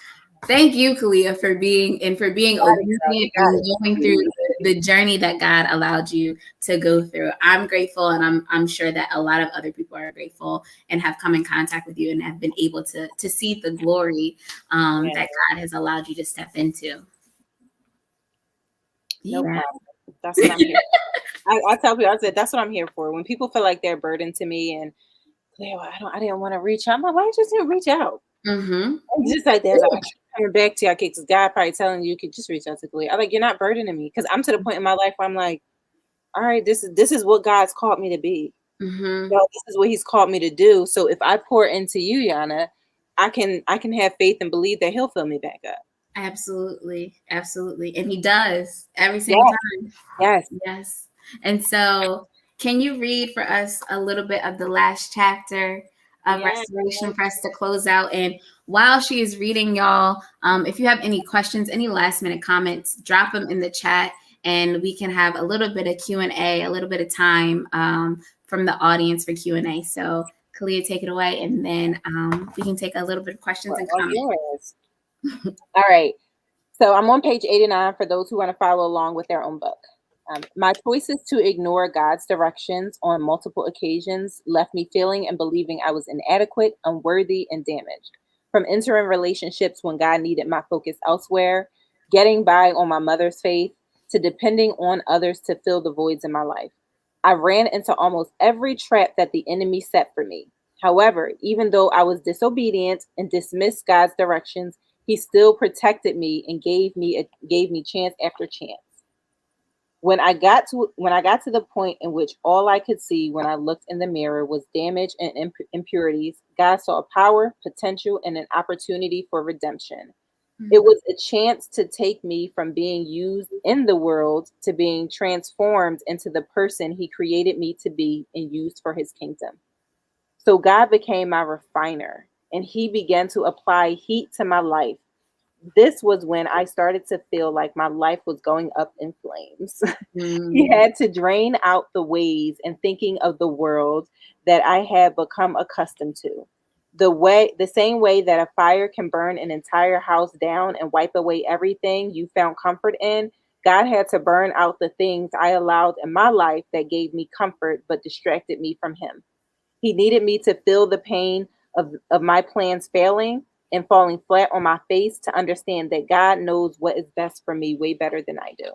thank you, Khalia, for being obedient and going through the journey that God allowed you to go through. I'm grateful, and I'm sure that a lot of other people are grateful and have come in contact with you and have been able to see the glory that God has allowed you to step into. No problem. That's what I'm here for. I tell people, I said, that's what I'm here for. When people feel like they're a burden to me and I didn't want to reach out. I'm like, why you just didn't reach out? I'm just like that. Like, coming back to you, because God probably telling you could just reach out to Khalia. I'm like, you're not burdening me, because I'm to the point in my life where I'm like, all right, this is what God's called me to be. This is what He's called me to do. So if I pour into you, Ayannah, I can have faith and believe that He'll fill me back up. Absolutely, absolutely, and He does every single time. Yes. And so, can you read for us a little bit of the last chapter of restoration for us to close out? And while she is reading, y'all, if you have any questions, any last minute comments, drop them in the chat, and we can have a little bit of Q&A, a little bit of time from the audience for Q&A. So Khalia, take it away, and then we can take a little bit of questions and comments. All right. So I'm on page 89 for those who want to follow along with their own book. My choices to ignore God's directions on multiple occasions left me feeling and believing I was inadequate, unworthy, and damaged. From entering relationships when God needed my focus elsewhere, getting by on my mother's faith, to depending on others to fill the voids in my life. I ran into almost every trap that the enemy set for me. However, even though I was disobedient and dismissed God's directions, He still protected me and gave me chance after chance. When I got to the point in which all I could see when I looked in the mirror was damage and impurities, God saw power, potential, and an opportunity for redemption. It was a chance to take me from being used in the world to being transformed into the person He created me to be and used for His kingdom. So God became my refiner. and he began to apply heat to my life. This was when I started to feel like my life was going up in flames. He Mm. had to drain out the ways and thinking of the world that I had become accustomed to. The same way that a fire can burn an entire house down and wipe away everything you found comfort in, God had to burn out the things I allowed in my life that gave me comfort but distracted me from him. He needed me to feel the pain of my plans failing and falling flat on my face to understand that God knows what is best for me way better than I do.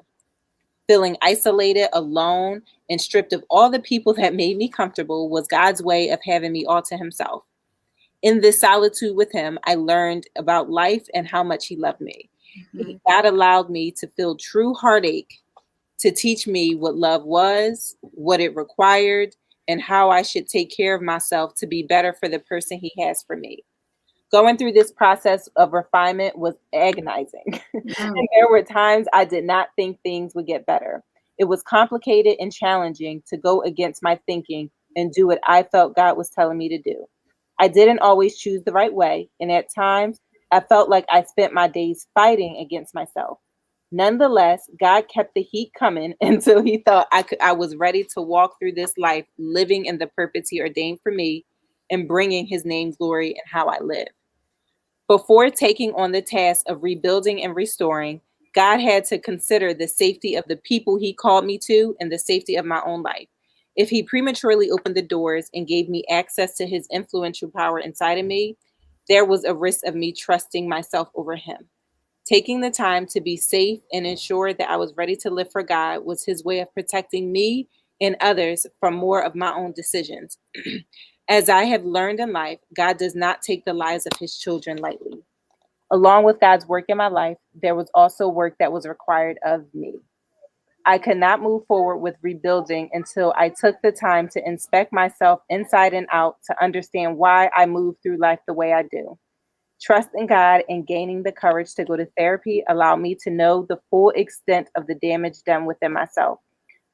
Feeling isolated, alone, and stripped of all the people that made me comfortable was God's way of having me all to himself. In this solitude with him, I learned about life and how much he loved me. Mhm. God allowed me to feel true heartache to teach me what love was, what it required, and how I should take care of myself to be better for the person he has for me. Going through this process of refinement was agonizing. Mm. And there were times I did not think things would get better. It was complicated and challenging to go against my thinking and do what I felt God was telling me to do. I didn't always choose the right way, and at times I felt like I spent my days fighting against myself. Nonetheless, God kept the heat coming until he thought I was ready to walk through this life living in the purpose he ordained for me and bringing his name glory in how I live. Before taking on the task of rebuilding and restoring, God had to consider the safety of the people he called me to and the safety of my own life. If he prematurely opened the doors and gave me access to his influential power inside of me, there was a risk of me trusting myself over him. Taking the time to be safe and ensure that I was ready to live for God was his way of protecting me and others from more of my own decisions. As I have learned in life, God does not take the lives of his children lightly. Along with God's work in my life, there was also work that was required of me. I could not move forward with rebuilding until I took the time to inspect myself inside and out to understand why I move through life the way I do. Trust in God and gaining the courage to go to therapy allowed me to know the full extent of the damage done within myself.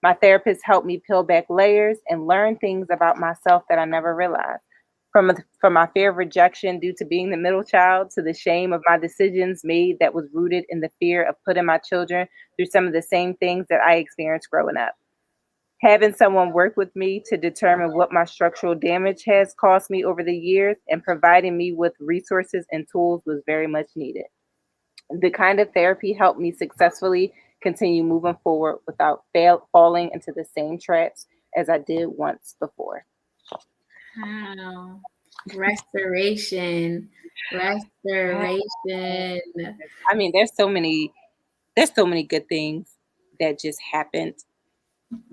My therapist helped me peel back layers and learn things about myself that I never realized. From my fear of rejection due to being the middle child to the shame of my decisions made that was rooted in the fear of putting my children through some of the same things that I experienced growing up. Having someone work with me to determine what my structural damage has cost me over the years and providing me with resources and tools was very much needed. The kind of therapy helped me successfully continue moving forward without falling into the same traps as I did once before. Wow. Restoration. Restoration. I mean, there's so many good things that just happened,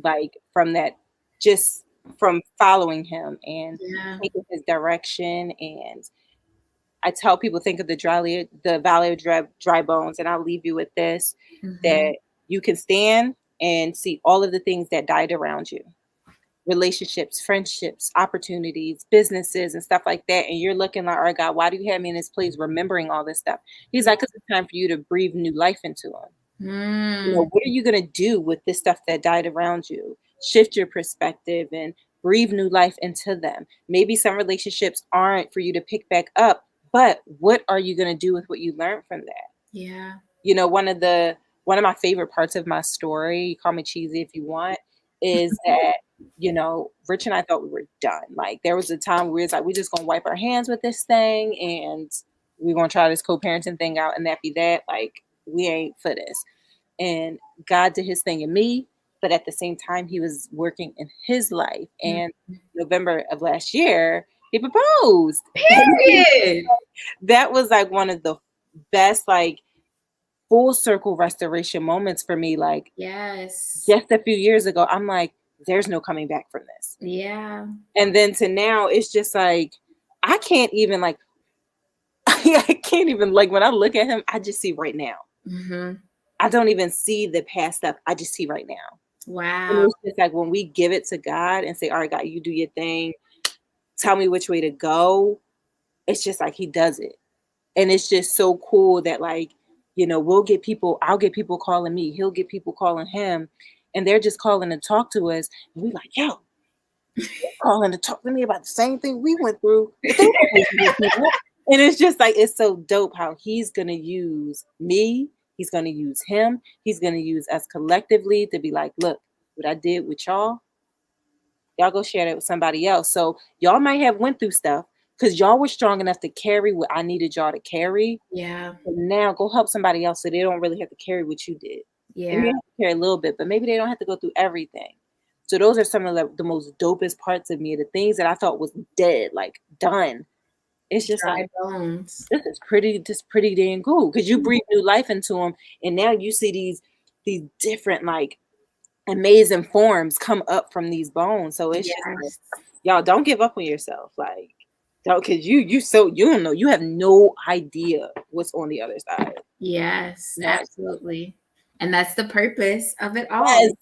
like from that, just from following him and Yeah. taking his direction. And I tell people, think of the valley of dry bones, and I'll leave you with this: Hmm. that you can stand and see all of the things that died around you, relationships, friendships, opportunities, businesses, and stuff like that. And you're looking like, all right, God, why do you have me in this place remembering all this stuff? He's like, because it's time for you to breathe new life into them. Mm. What are you going to do with this stuff that died around you? Shift your perspective and breathe new life into them. Maybe some relationships aren't for you to pick back up, but what are you going to do with what you learned from that? Yeah. One of my favorite parts of my story, you call me cheesy if you want, is that Rich and I thought we were done. Like there was a time where we was like, we just gonna wipe our hands with this thing and we're gonna try this co-parenting thing out and that be that. Like we ain't for this. And God did his thing in me, but at the same time he was working in his life. Mm. And November of last year, he proposed. Period. That was like one of the best like full circle restoration moments for me. Like Yes. just a few years ago, I'm like, there's no coming back from this. Yeah. And then to now, it's just like, I can't even like, I can't even like when I look at him, I just see right now. Hmm. I don't even see the past stuff. I just see right now. And Wow. it's just like when we give it to God and say, all right, God, you do your thing. Tell me which way to go. It's just like he does it. And it's just so cool that like, I'll get people calling me. He'll get people calling him. And they're just calling to talk to us. And we like, yo, calling to talk to me about the same thing we went through. But they and it's just like, it's so dope how he's going to use me. He's going to use him. He's going to use us collectively to be like, look, what I did with y'all go share that with somebody else. So y'all might have went through stuff because y'all were strong enough to carry what I needed y'all to carry. Yeah. But now go help somebody else so they don't really have to carry what you did. Yeah. Maybe they have to carry a little bit, but maybe they don't have to go through everything. So those are some of the most dopest parts of me, the things that I thought was dead, like done. It's just Dry like, bones. this is pretty dang cool because you breathe new life into them, and now you see these different like amazing forms come up from these bones. So it's just like, y'all don't give up on yourself, like don't, because you don't know, you have no idea what's on the other side. Yes, absolutely. And that's the purpose of it all. Yes,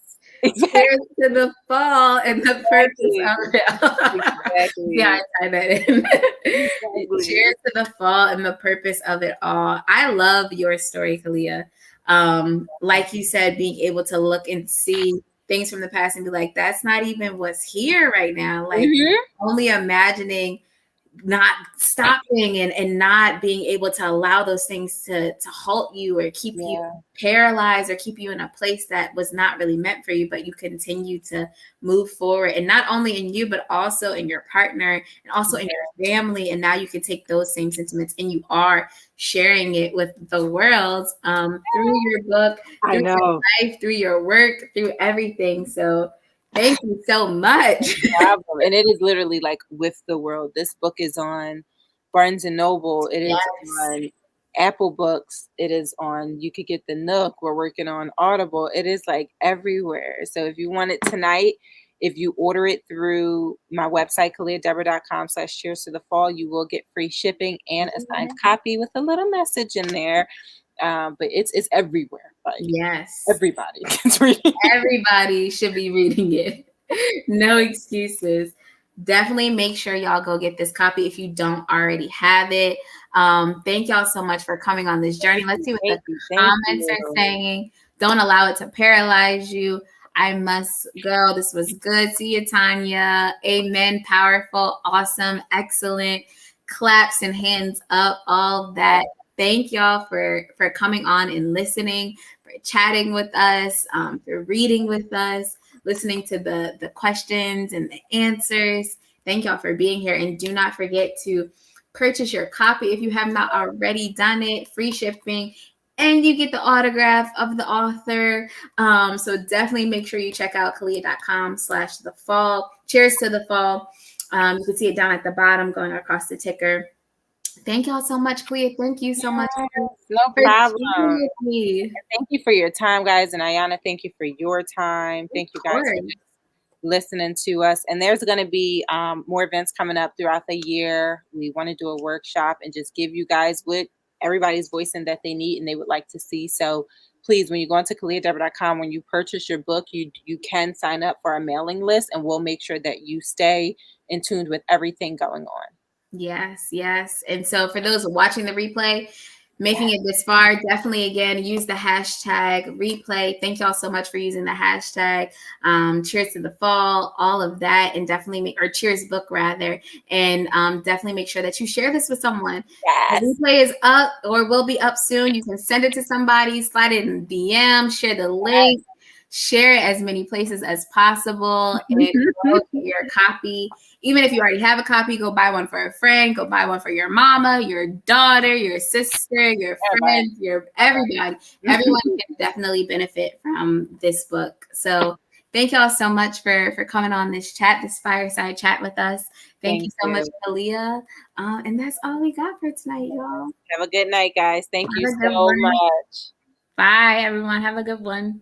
exactly. Cheers to the fall and the purpose of it all. Exactly. Yeah, I tie that in. Exactly. Cheers to the fall and the purpose of it all. I love your story, Khalia. Like you said, being able to look and see things from the past and be like, that's not even what's here right now. Like only imagining not stopping and not being able to allow those things to halt you or keep you paralyzed or keep you in a place that was not really meant for you, but you continue to move forward, and not only in you but also in your partner and also in your family. And now you can take those same sentiments and you are sharing it with the world through your book, through your life, through your work, through everything. So thank you so much. And it is literally like with the world. This book is on Barnes and Noble. It is on Apple Books. It is on, you could get the Nook. We're working on Audible. It is like everywhere. So if you want it tonight, if you order it through my website, khaliadeborah.com/cheers to the fall, you will get free shipping and a signed copy with a little message in there. But it's everywhere. Like, everybody is reading it. Everybody should be reading it. No excuses. Definitely make sure y'all go get this copy if you don't already have it. Thank y'all so much for coming on this journey. Let's see what the comments are saying. Don't allow it to paralyze you. I must go. This was good. See you, Tanya. Amen. Powerful. Awesome. Excellent. Claps and hands up. All that. Thank y'all for coming on and listening, for chatting with us, for reading with us, listening to the questions and the answers. Thank y'all for being here. And do not forget to purchase your copy if you have not already done it. Free shipping. And you get the autograph of the author. So definitely make sure you check out khalia.com/thefall. Cheers to the fall. You can see it down at the bottom going across the ticker. Thank y'all so much, Khalia. Thank you so much. No problem. Thank you for your time, guys. And Ayannah, thank you for your time. Thank you guys for listening to us. And there's going to be more events coming up throughout the year. We want to do a workshop and just give you guys what everybody's voicing that they need and they would like to see. So please, when you go onto KhaliaDeborah.com, when you purchase your book, you can sign up for our mailing list, and we'll make sure that you stay in tune with everything going on. Yes, yes. And so for those watching the replay, making it this far, definitely, again, use the hashtag replay. Thank y'all so much for using the hashtag cheers to the fall, all of that. And definitely or cheers book rather. And definitely make sure that you share this with someone. The replay is up or will be up soon. You can send it to somebody, slide it in DM, share the link. Share it as many places as possible and go get your copy. Even if you already have a copy, go buy one for a friend, go buy one for your mama, your daughter, your sister, your friends, everybody. Everyone can definitely benefit from this book. So thank y'all so much for coming on this chat, this fireside chat with us. Thank you so much, Khalia. And that's all we got for tonight, y'all. Have a good night, guys. Thank you so much. Bye, everyone. Have a good one.